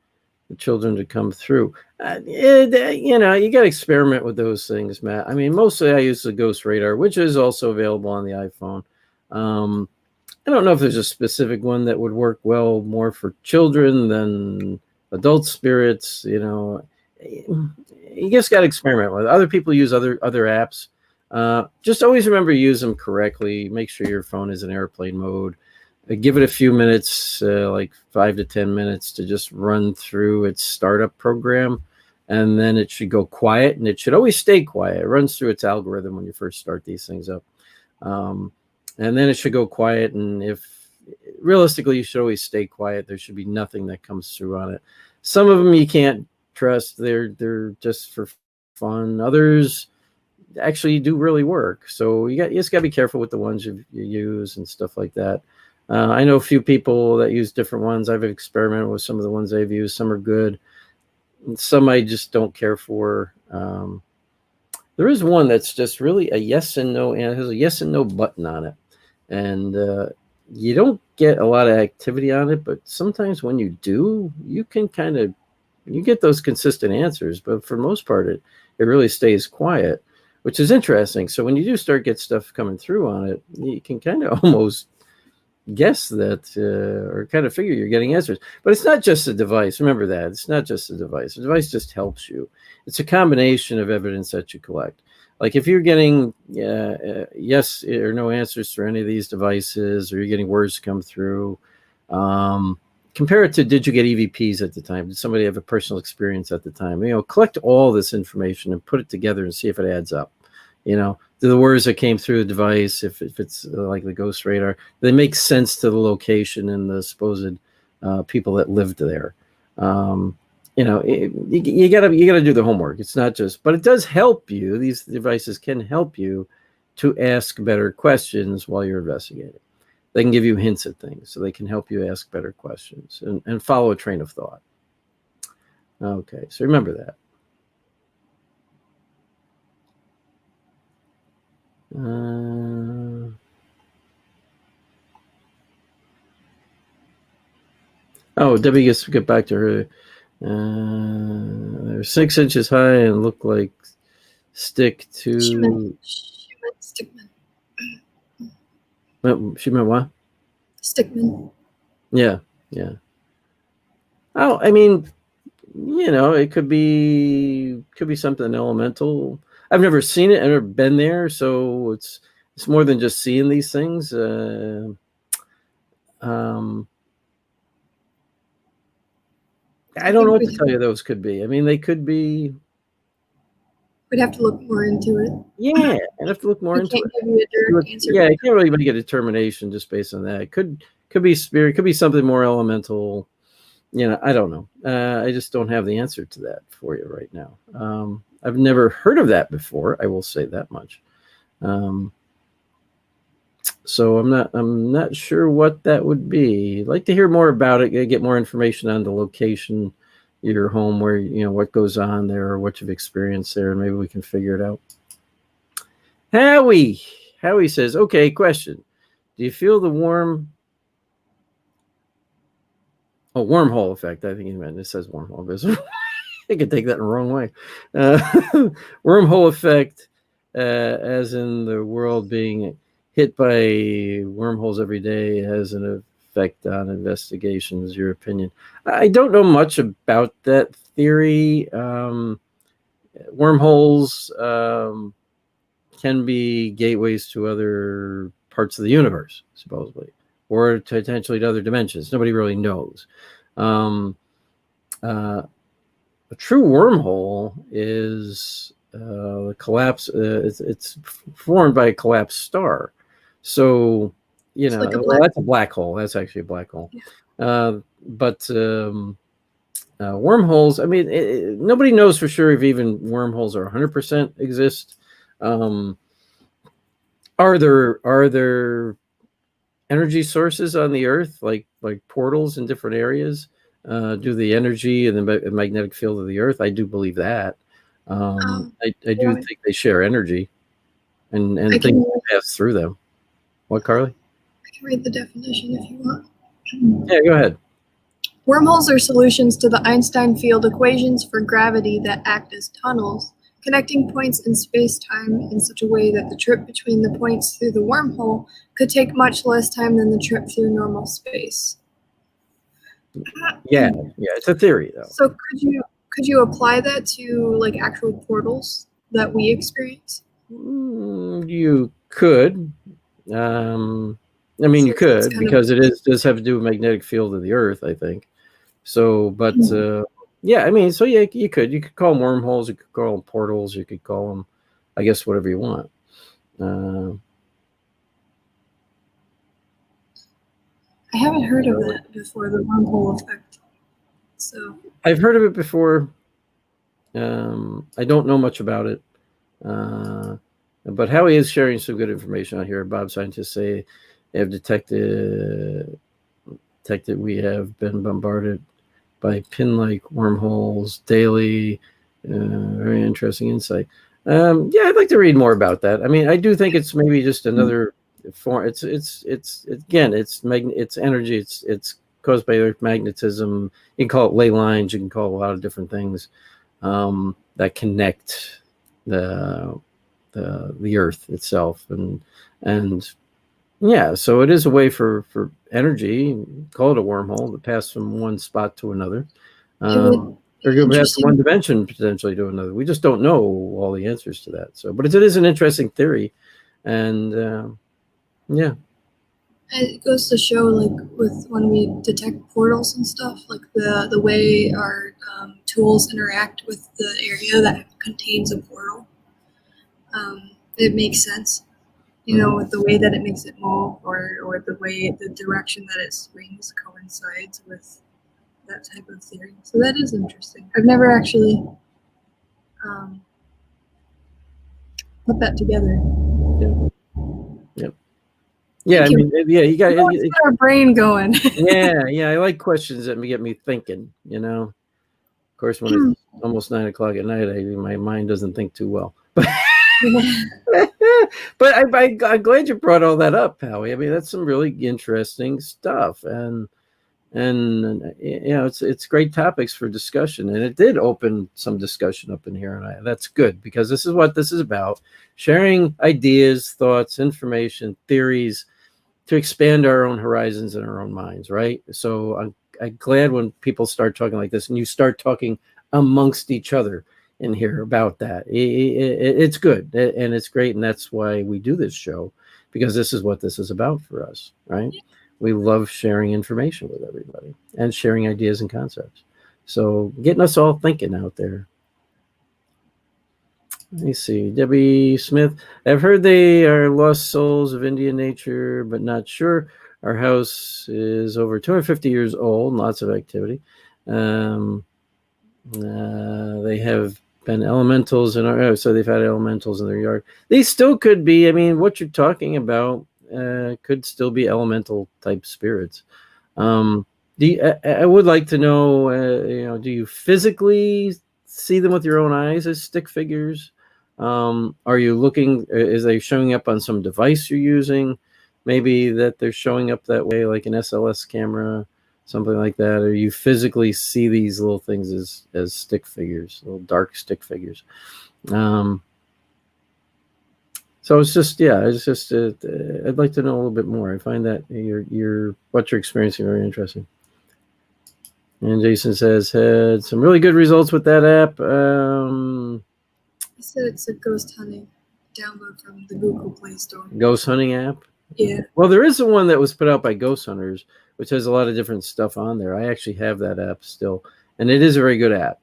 the children to come through? You got to experiment with those things, Matt. I mean, mostly I use the Ghost Radar, which is also available on the iPhone. I don't know if there's a specific one that would work well more for children than adult spirits. You just got to experiment with it. Other people use other apps. Just always remember to use them correctly. Make sure your phone is in airplane mode. Give it a few minutes, like 5 to 10 minutes, to just run through its startup program, and then it should go quiet, and it should always stay quiet. It runs through its algorithm when you first start these things up, and then it should go quiet. And if realistically, you should always stay quiet. There should be nothing that comes through on it. Some of them you can't trust. They're just for fun. Others actually do really work. So you just got to be careful with the ones you use and stuff like that. I know a few people that use different ones. I've experimented with some of the ones they've used. Some are good. Some I just don't care for. There is one that's just really a yes and no, and it has a yes and no button on it. And you don't get a lot of activity on it, but sometimes when you do, you can you get those consistent answers. But for the most part, it really stays quiet, which is interesting. So when you do start get stuff coming through on it, you can kind of almost guess that or kind of figure you're getting answers. But it's not just a device. Remember that. It's not just a device. The device just helps you. It's a combination of evidence that you collect. Like if you're getting yes or no answers for any of these devices, or you're getting words come through, compare it to, did you get EVPs at the time? Did somebody have a personal experience at the time? Collect all this information and put it together and see if it adds up. Do the words that came through the device, if it's like the Ghost Radar, they make sense to the location and the supposed people that lived there. You gotta do the homework. It's not just, but it does help you. These devices can help you to ask better questions while you're investigating. They can give you hints at things, so they can help you ask better questions and follow a train of thought. Okay, so remember that. Debbie gets to get back to her. They're 6 inches high and look like stick to. She meant Stickman. She meant what? Stickman. Yeah. Oh, I mean, it could be something elemental. I've never seen it. I've never been there, so it's more than just seeing these things. I don't know what to tell you those could be. I mean, they could be. We'd have to look more into it. Yeah, I'd have to look more into it. Give you a direct answer. Yeah, I can't really make a determination just based on that. It could be spirit, could be something more elemental. I don't know. I just don't have the answer to that for you right now. I've never heard of that before. I will say that much. So I'm not sure what that would be. I'd like to hear more about it. Get more information on the location, your home, where what goes on there, or what you've experienced there, and maybe we can figure it out. Howie says, okay, question. Do you feel the wormhole effect? I think he meant, it says wormhole, but I could take that in the wrong way. Wormhole effect, as in the world being hit by wormholes every day has an effect on investigations. Your opinion? I don't know much about that theory. Wormholes can be gateways to other parts of the universe, supposedly, or potentially to other dimensions. Nobody really knows. A true wormhole is the collapse. It's formed by a collapsed star. So, It's like a well, black. that's a black hole. That's actually a black hole. But wormholes, I mean, nobody knows for sure if even wormholes are 100% exist. Are there energy sources on the Earth, like portals in different areas? Do the energy and the magnetic field of the Earth? I do believe that. I do think they share energy, and things pass through them. What, Carly? I can read the definition if you want. Yeah, go ahead. Wormholes are solutions to the Einstein field equations for gravity that act as tunnels, connecting points in space-time in such a way that the trip between the points through the wormhole could take much less time than the trip through normal space. Yeah, it's a theory, though. So could you apply that to like actual portals that we experience? You could. I mean, you could, because it does have to do with magnetic field of the Earth, I think. So, but yeah, I mean, so yeah, you could call them wormholes, you could call them portals, you could call them, I guess, whatever you want. I haven't heard of that before, the wormhole effect. So I've heard of it before. I don't know much about it. But Howie is sharing some good information out here. Bob scientists say they have detected we have been bombarded by pin-like wormholes daily. Very interesting insight. Yeah, I'd like to read more about that. I mean, I do think it's maybe just another form. It's again, it's energy. It's caused by Earth magnetism. You can call it ley lines. You can call it a lot of different things that connect the Earth itself, and yeah, so it is a way for energy, call it a wormhole, to pass from one spot to another, or go pass from one dimension potentially to another. We just don't know all the answers to that. So, but it is an interesting theory, and yeah. It goes to show, like, with when we detect portals and stuff, like the way our tools interact with the area that contains a portal. It makes sense, with the way that it makes it move, or the direction that it swings coincides with that type of theory. So that is interesting. I've never actually put that together. Yep. Yeah, I mean, yeah, you got get our brain going. yeah, I like questions that get me thinking. Of course, when it's almost 9 o'clock at night, my mind doesn't think too well. But I'm glad you brought all that up, Howie. I mean, that's some really interesting stuff, and it's great topics for discussion, and it did open some discussion up in here, and that's good, because this is what this is about: sharing ideas, thoughts, information, theories, to expand our own horizons and our own minds, right? So I'm glad when people start talking like this, and you start talking amongst each other in here about that. It's good, and it's great, and that's why we do this show, because this is what this is about for us, right? We love sharing information with everybody and sharing ideas and concepts. So getting us all thinking out there. Let me see. Debbie Smith. I've heard they are lost souls of Indian nature, but not sure. Our house is over 250 years old and lots of activity. They have been elementals in our, so they've had elementals in their yard. They still could be. I mean, what you're talking about could still be elemental type spirits. I would like to know, do you physically see them with your own eyes as stick figures? Are you looking, is they showing up on some device you're using? Maybe that they're showing up that way, like an SLS camera, something like that. Or you physically see these little things as stick figures, little dark stick figures. So it's just, yeah, it's just, I'd like to know a little bit more. I find that what you're experiencing very interesting. And Jason says, had some really good results with that app. He said it's a ghost hunting download from the Google Play Store. Ghost hunting app. Yeah. Well, there is one that was put out by Ghost Hunters, which has a lot of different stuff on there. I actually have that app still, and it is a very good app.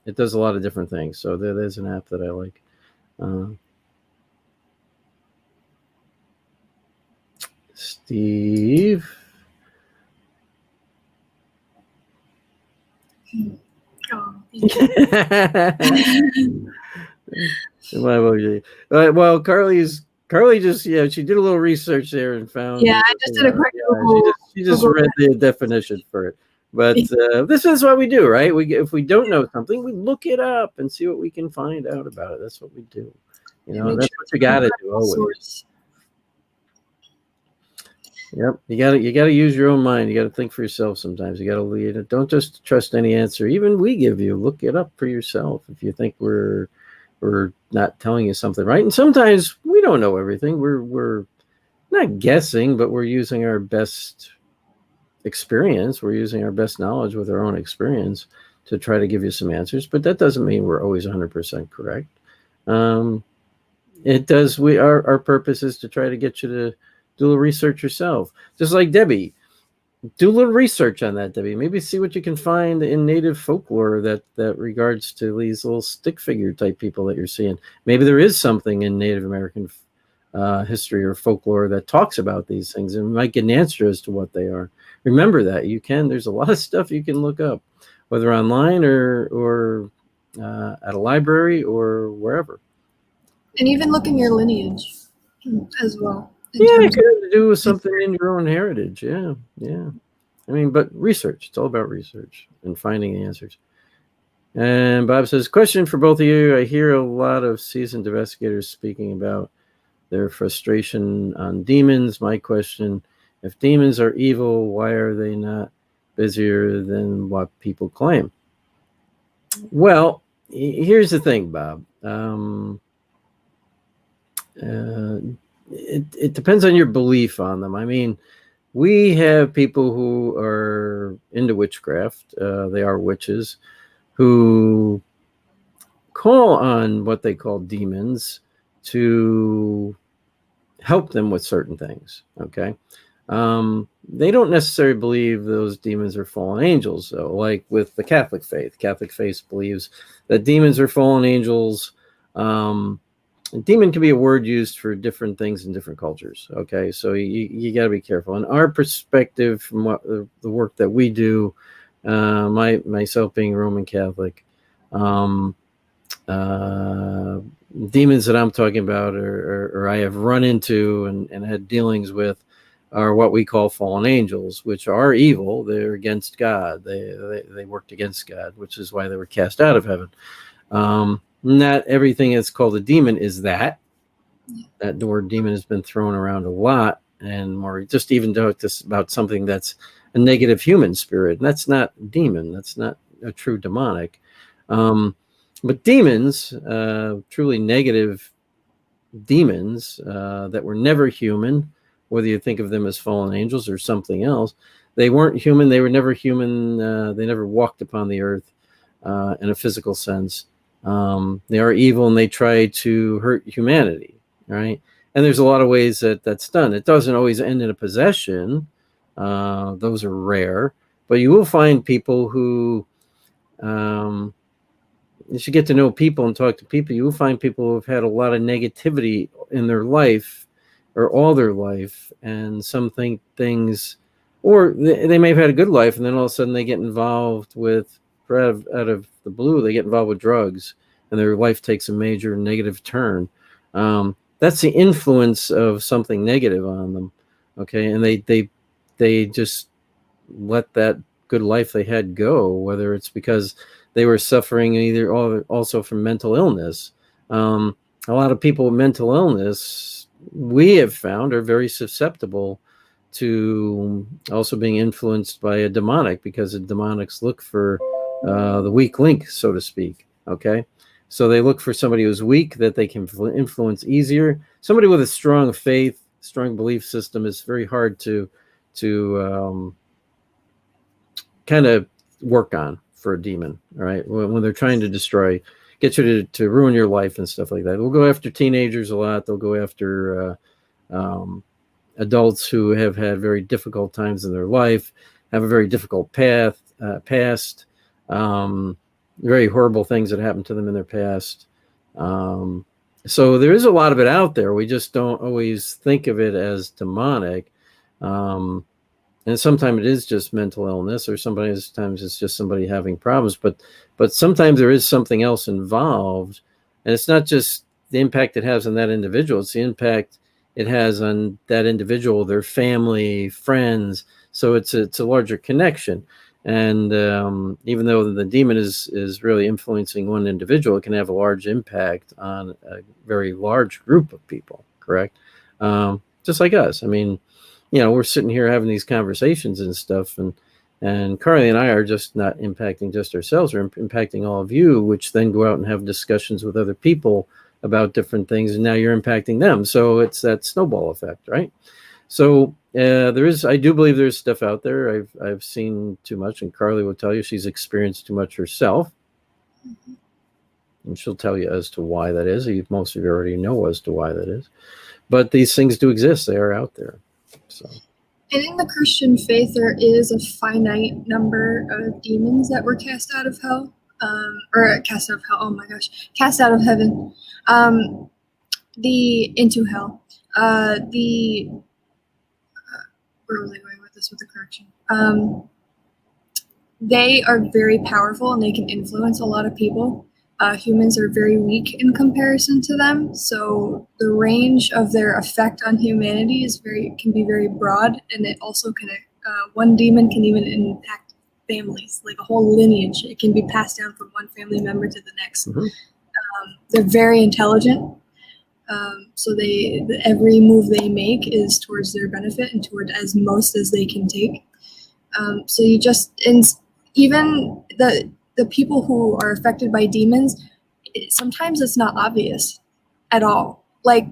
It does a lot of different things. So there's an app that I like. Steve. Oh, Well, Carly just she did a little research there and found. Yeah, I just did a quick Google. She just read the definition for it. But this is what we do, right? If we don't know something, we look it up and see what we can find out about it. That's what we do. You know, that's what you got to do always. Yep, you got to use your own mind. You got to think for yourself. Sometimes you got to lead it. Don't just trust any answer, even we give you. Look it up for yourself if you think we're not telling you something right. And sometimes we don't know everything. We're not guessing, but we're using our best experience. We're using our best knowledge with our own experience to try to give you some answers. But that doesn't mean we're always 100% correct. It does. Our purpose is to try to get you to do a little research yourself. Just like Debbie. Do a little research on that, Debbie. Maybe see what you can find in native folklore that regards to these little stick figure type people that you're seeing. Maybe there is something in Native American history or folklore that talks about these things, and might get an answer as to what they are. Remember that there's a lot of stuff you can look up, whether online or at a library or wherever. And even look in your lineage as well. Yeah, it could have to do with something in your own heritage. Yeah. I mean, but research. It's all about research and finding the answers. And Bob says, question for both of you. I hear a lot of seasoned investigators speaking about their frustration on demons. My question, if demons are evil, why are they not busier than what people claim? Well, here's the thing, Bob. It depends on your belief on them. I mean, we have people who are into witchcraft. They are witches who call on what they call demons to help them with certain things. Okay. They don't necessarily believe those demons are fallen angels. So, like with the Catholic faith believes that demons are fallen angels. Demon can be a word used for different things in different cultures. Okay, so you got to be careful. In our perspective, from what the work that we do, myself being Roman Catholic, demons that I'm talking about, or I have run into and had dealings with, are what we call fallen angels, which are evil. They're against God. They worked against God, which is why they were cast out of heaven. Not everything that's called a demon is that. That the word demon has been thrown around a lot, and more just even about something that's a negative human spirit. And that's not demon. That's not a true demonic. But demons, truly negative demons that were never human, whether you think of them as fallen angels or something else, they weren't human. They were never human. They never walked upon the earth in a physical sense. They are evil and they try to hurt humanity, right? And there's a lot of ways that's done. It doesn't always end in a possession. Those are rare, but you will find people who, as you get to know people and talk to people, you will find people who have had a lot of negativity in their life or all their life, and some things, or they may have had a good life, and then all of a sudden they get involved with, out of the blue, they get involved with drugs, and their life takes a major negative turn. That's the influence of something negative on them. Okay, and they just let that good life they had go, whether it's because they were suffering either also from mental illness. A lot of people with mental illness, we have found, are very susceptible to also being influenced by a demonic, because the demonics look for the weak link, so to speak. Okay. So they look for somebody who's weak that they can influence easier. Somebody with a strong faith, strong belief system is very hard to kind of work on for a demon, right? When they're trying to destroy, get you to ruin your life and stuff like that. They'll go after teenagers a lot. They'll go after adults who have had very difficult times in their life, have a very difficult past, very horrible things that happened to them in their past. So there is a lot of it out there. We just don't always think of it as demonic. And sometimes it is just mental illness, or sometimes it's just somebody having problems. But sometimes there is something else involved, and it's not just the impact it has on that individual. It's the impact it has on that individual, their family, friends. So it's a larger connection. And even though the demon is really influencing one individual, it can have a large impact on a very large group of people. Correct? Just like us. I mean, we're sitting here having these conversations and stuff, and Carly and I are just not impacting just ourselves, we're impacting all of you, which then go out and have discussions with other people about different things, and now you're impacting them. So it's that snowball effect, right? So I do believe there's stuff out there. I've seen too much, and Carly will tell you she's experienced too much herself. Mm-hmm. And she'll tell you as to why that is. Most of you already know as to why that is. But these things do exist. They are out there. So. And in the Christian faith, there is a finite number of demons that were cast out of hell, or cast out of hell. Oh my gosh, cast out of heaven, into hell. Where was I going with this? With the correction, they are very powerful and they can influence a lot of people. Humans are very weak in comparison to them, so the range of their effect on humanity can be very broad, and it also can. One demon can even impact families, like a whole lineage. It can be passed down from one family member to the next. Mm-hmm. They're very intelligent, so every move they make is towards their benefit and toward as most as they can take. So even the people who are affected by demons, sometimes it's not obvious at all. Like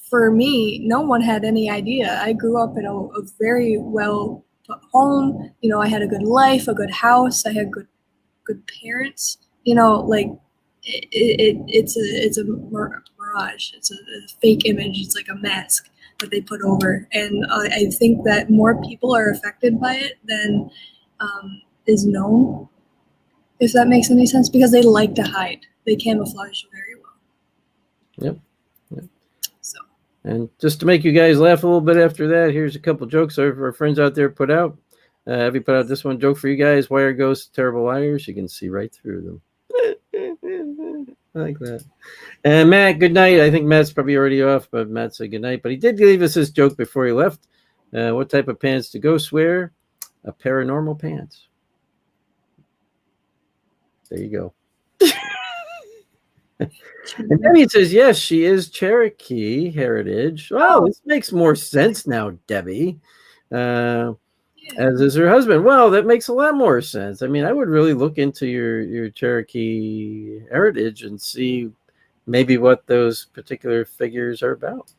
for me, no one had any idea. I grew up in a very well put home. I had a good life, a good house. I had good parents. Like it's a mirage. It's a fake image. It's like a mask that they put over. And I think that more people are affected by it than is known. If that makes any sense, because they like to hide. They camouflage very well. Yep. So. And just to make you guys laugh a little bit after that, here's a couple jokes our friends out there put out. Have you put out this one joke for you guys? Why are ghosts terrible liars? You can see right through them. I like that. And Matt, good night. I think Matt's probably already off, but Matt said good night. But he did leave us this joke before he left. What type of pants do ghosts wear? A paranormal pants. There you go. And then he says, yes, she is Cherokee heritage. Oh, this makes more sense now, Debbie. As is her husband. Well, that makes a lot more sense. I mean, I would really look into your Cherokee heritage and see maybe what those particular figures are about.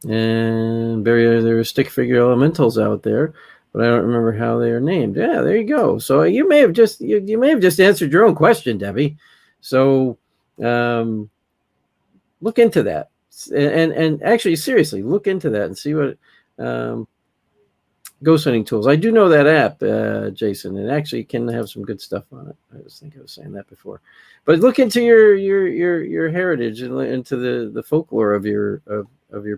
And there are stick figure elementals out there, but I don't remember how they are named. Yeah, there you go. So you may have just answered your own question, Debbie. So look into that, and actually seriously look into that and see what ghost hunting tools. I do know that app, Jason, and actually can have some good stuff on it. I think I was saying that before, but look into your heritage and into the folklore of your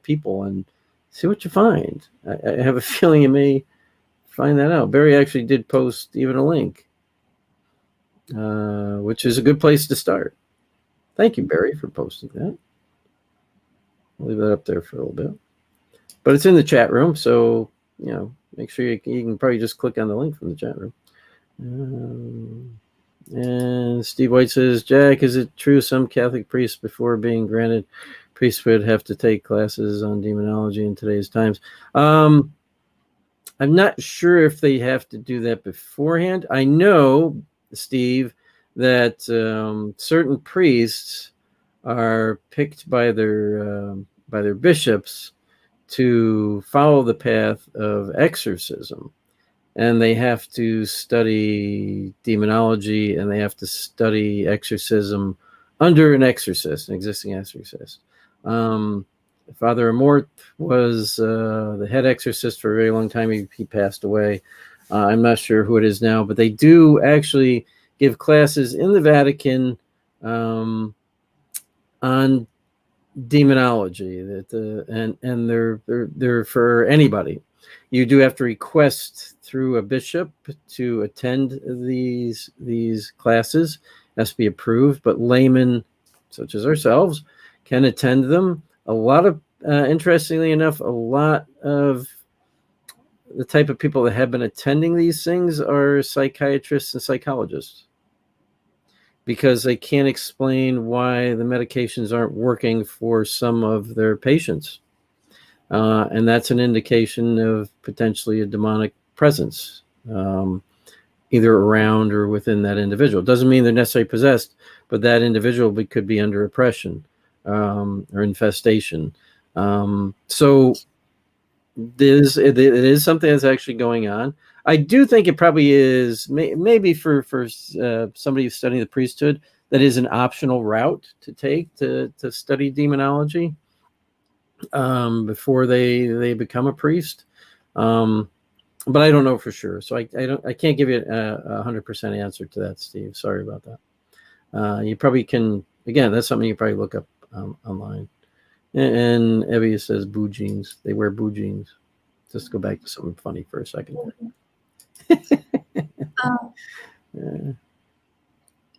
people and see what you find. I have a feeling you may find that out. Barry actually did post even a link, which is a good place to start. Thank you, Barry, for posting that. I'll leave that up there for a little bit. But it's in the chat room, so make sure you can probably just click on the link from the chat room. And Steve White says, Jack, is it true some Catholic priests before being granted priesthood have to take classes on demonology in today's times? I'm not sure if they have to do that beforehand. I know, Steve, that certain priests are picked by their bishops to follow the path of exorcism, and they have to study demonology, and they have to study exorcism under an existing exorcist. Father Amort was the head exorcist for a very long time. He passed away. I'm not sure who it is now, but they do actually give classes in the Vatican on demonology. And they're for anybody. You do have to request through a bishop to attend these classes. It has to be approved, but laymen such as ourselves can attend them. A lot of, interestingly enough, a lot of the type of people that have been attending these things are psychiatrists and psychologists, because they can't explain why the medications aren't working for some of their patients. And that's an indication of potentially a demonic presence, either around or within that individual. Doesn't mean they're necessarily possessed, but that individual could be under oppression or infestation. So it is something that's actually going on. I do think it probably is, maybe for somebody who's studying the priesthood, that is an optional route to take to study demonology before they become a priest. But I don't know for sure, so I can't give you a 100% answer to that, Steve. Sorry about that. You probably can, again, that's something you probably look up online. And Evie says boo jeans. They wear boo jeans. Just go back to something funny for a second. Yeah.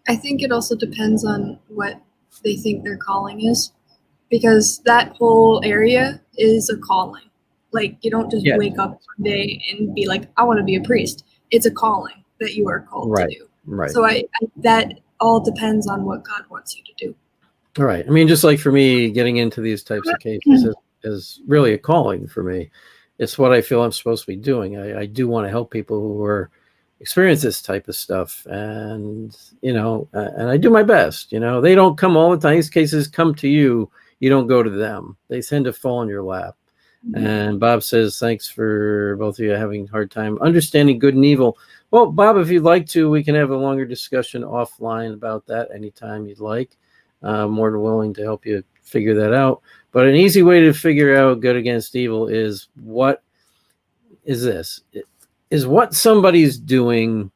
I think it also depends on what they think their calling is, because that whole area is a calling. Like, you don't just wake up one day and be like, I want to be a priest. It's a calling that you are called to do. Right. So that all depends on what God wants you to do. All right. I mean, just like for me, getting into these types of cases is really a calling for me. It's what I feel I'm supposed to be doing. I do want to help people who are experience this type of stuff, and and I do my best. They don't come all the time. These cases come to you. You don't go to them. They tend to fall in your lap. Mm-hmm. And Bob says, thanks for both of you having a hard time understanding good and evil. Well, Bob, if you'd like to, we can have a longer discussion offline about that anytime you'd like. More than willing to help you figure that out. But an easy way to figure out good against evil is, what is this? Is what somebody's doing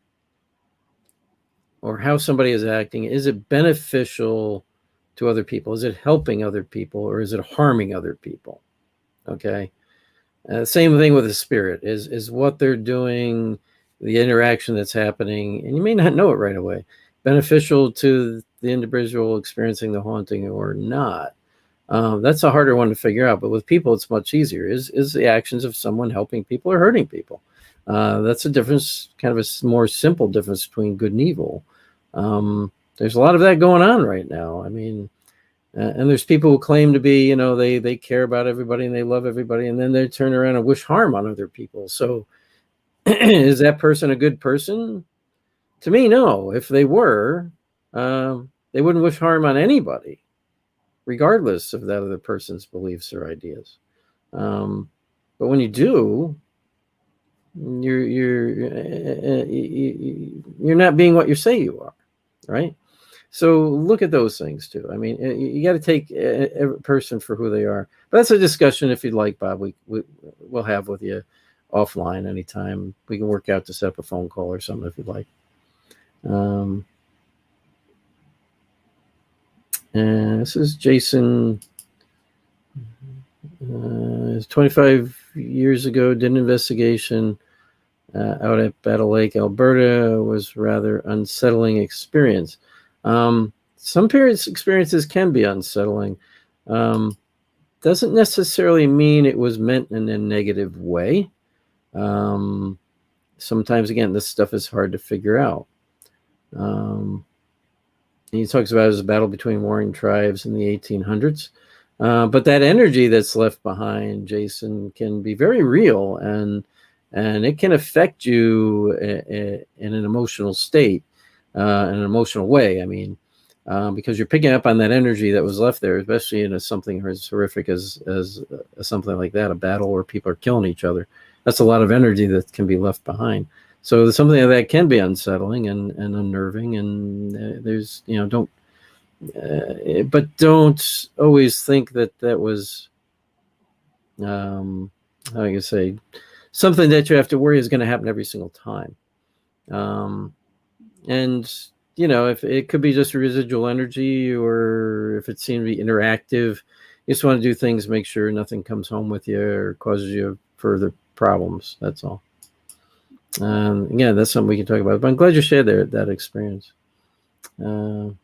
or how somebody is acting, is it beneficial to other people? Is it helping other people, or is it harming other people? Okay. Same thing with the spirit. Is what they're doing, the interaction that's happening, and you may not know it right away, beneficial to the individual experiencing the haunting or not? That's a harder one to figure out. But with people, it's much easier. Is the actions of someone helping people or hurting people? That's a difference, kind of a more simple difference between good and evil. There's a lot of that going on right now. I mean, and there's people who claim to be, they care about everybody and they love everybody, and then they turn around and wish harm on other people. So is that person a good person? To me, no. If they were, they wouldn't wish harm on anybody, regardless of that other person's beliefs or ideas. But when you do, you're not being what you say you are, right? So look at those things too. I mean, you got to take every person for who they are. But that's a discussion, if you'd like, Bob, we'll have with you offline anytime. We can work out to set up a phone call or something if you'd like. And this is Jason. 25 years ago, did an investigation out at Battle Lake, Alberta. Was rather unsettling experience. Some experiences can be unsettling. Doesn't necessarily mean it was meant in a negative way. Sometimes, again, this stuff is hard to figure out. He talks about it as a battle between warring tribes in the 1800s. But that energy that's left behind, Jason, can be very real, and it can affect you in an emotional state. in an emotional way. I mean, because you're picking up on that energy that was left there, especially in something as horrific as something like that, a battle where people are killing each other. That's a lot of energy that can be left behind. So something like that can be unsettling and unnerving. And there's, but don't always think that was, how do you say, something that you have to worry is going to happen every single time. And if it could be just a residual energy, or if it seemed to be interactive, you just want to do things, make sure nothing comes home with you or causes you further problems. That's all. Again, that's something we can talk about. But I'm glad you shared that experience. Bob,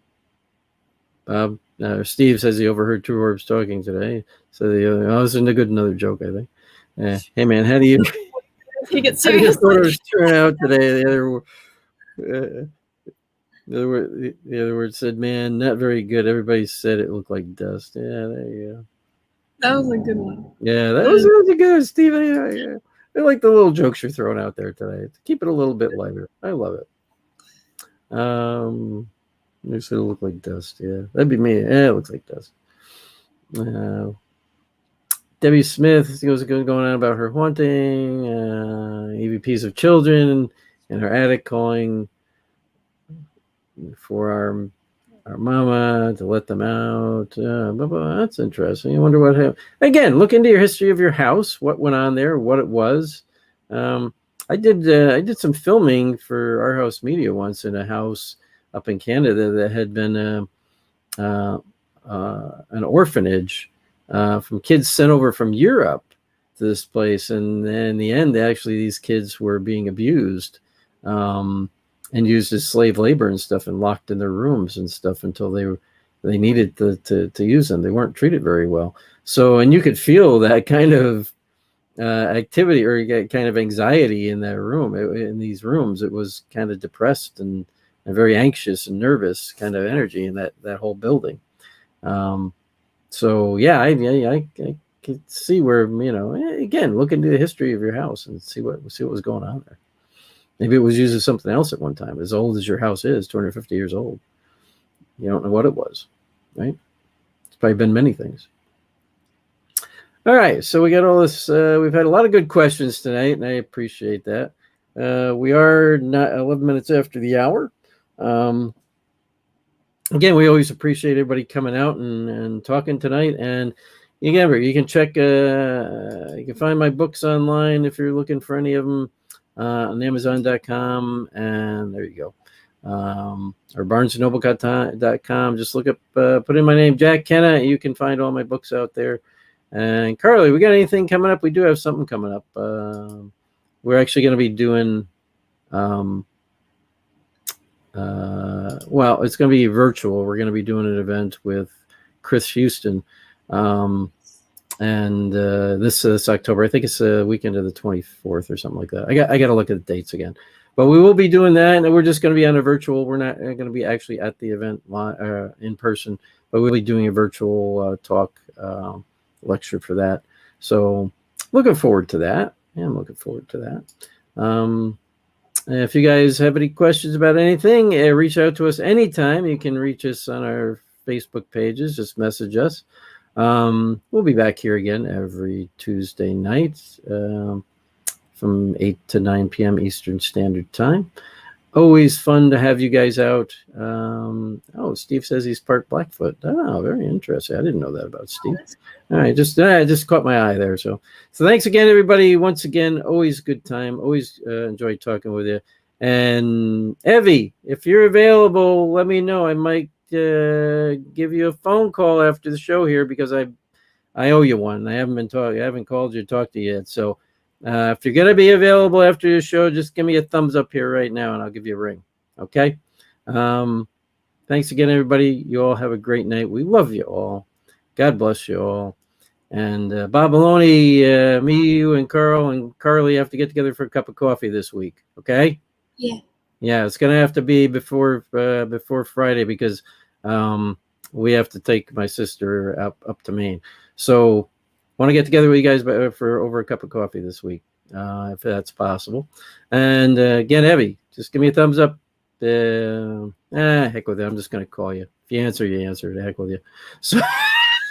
Steve says he overheard two orbs talking today. So this isn't a good another joke, I think. Hey man, how do you Take it how do your seriously. photos turn out today? The other word said, man, not very good. Everybody said it looked like dust. Yeah, there you go. That was a good one. Yeah, that was really good, Steve. Yeah. I like the little jokes you're throwing out there today. Keep it a little bit lighter. I love it. You said it looked like dust. Yeah, that'd be me. Yeah, it looks like dust. Debbie Smith goes going on about her haunting, EVPs of children in her attic, calling for our mama to let them out. That's interesting. I wonder what happened. Again, look into your history of your house, what went on there, what it was. I did some filming for Our House Media once in a house up in Canada that had been an orphanage from kids sent over from Europe to this place, and in the end, actually, these kids were being abused. And used as slave labor and stuff, and locked in their rooms and stuff until they needed to use them. They weren't treated very well. So, and you could feel that kind of activity or kind of anxiety in that room. In these rooms, it was kind of depressed and very anxious and nervous kind of energy in that whole building. So yeah, I could see where, again, look into the history of your house and see what was going on there. Maybe it was used as something else at one time. As old as your house is, 250 years old. You don't know what it was, right? It's probably been many things. All right, so we got all this. We've had a lot of good questions tonight, and I appreciate that. We are not 11 minutes after the hour. Again, we always appreciate everybody coming out and talking tonight. And again, you can check. You can find my books online if you're looking for any of them. On Amazon.com, and there you go. Or BarnesandNoble.com. Just look up, put in my name, Jack Kenna. You can find all my books out there. And Carly, we got anything coming up? We do have something coming up. We're actually going to be doing, well, it's going to be virtual. We're going to be doing an event with Chris Houston. And this October, I think it's the weekend of the 24th or something like that. I got to look at the dates again, but we will be doing that, and we're just going to be on a virtual. We're not going to be actually at the event in person, but we'll be doing a virtual talk lecture for that. So looking forward to that. Yeah, I'm looking forward to that. If you guys have any questions about anything, reach out to us anytime. You can reach us on our Facebook pages. Just message us. We'll be back here again every Tuesday night from 8 to 9 p.m. Eastern Standard Time. Always fun to have you guys out. Steve says he's part Blackfoot. Oh, very interesting. I didn't know that about Steve. All right, just caught my eye there. So thanks again, everybody. Once again, always good time. Always enjoy talking with you. And Evie, if you're available, let me know. I might give you a phone call after the show here because I owe you one. I haven't called you to talk to you yet. So if you're gonna be available after the show, just give me a thumbs up here right now, and I'll give you a ring. Okay. Thanks again, everybody. You all have a great night. We love you all. God bless you all. And Bob Maloney, me, you, and Carl and Carly have to get together for a cup of coffee this week. Okay. Yeah. Yeah, it's gonna have to be before Friday because we have to take my sister up to Maine. So want to get together with you guys for over a cup of coffee this week, if that's possible. And again, Evie, just give me a thumbs up Heck with it. I'm just going to call you. If you answer, you answer. The heck with you.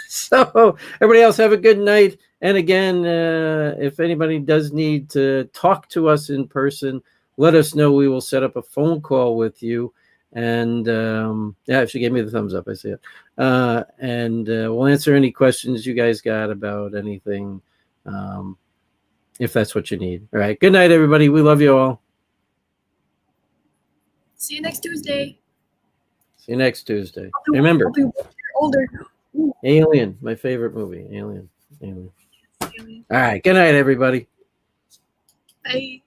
So everybody else have a good night. And again, if anybody does need to talk to us in person, let us know. We will set up a phone call with you. And yeah, she gave me the thumbs up. I see it. And we'll answer any questions you guys got about anything, if that's what you need. All right. Good night, everybody. We love you all. See you next Tuesday. See you next Tuesday. Remember, I'll be 1 year older. Alien, my favorite movie. Alien. All right. Good night, everybody. Bye.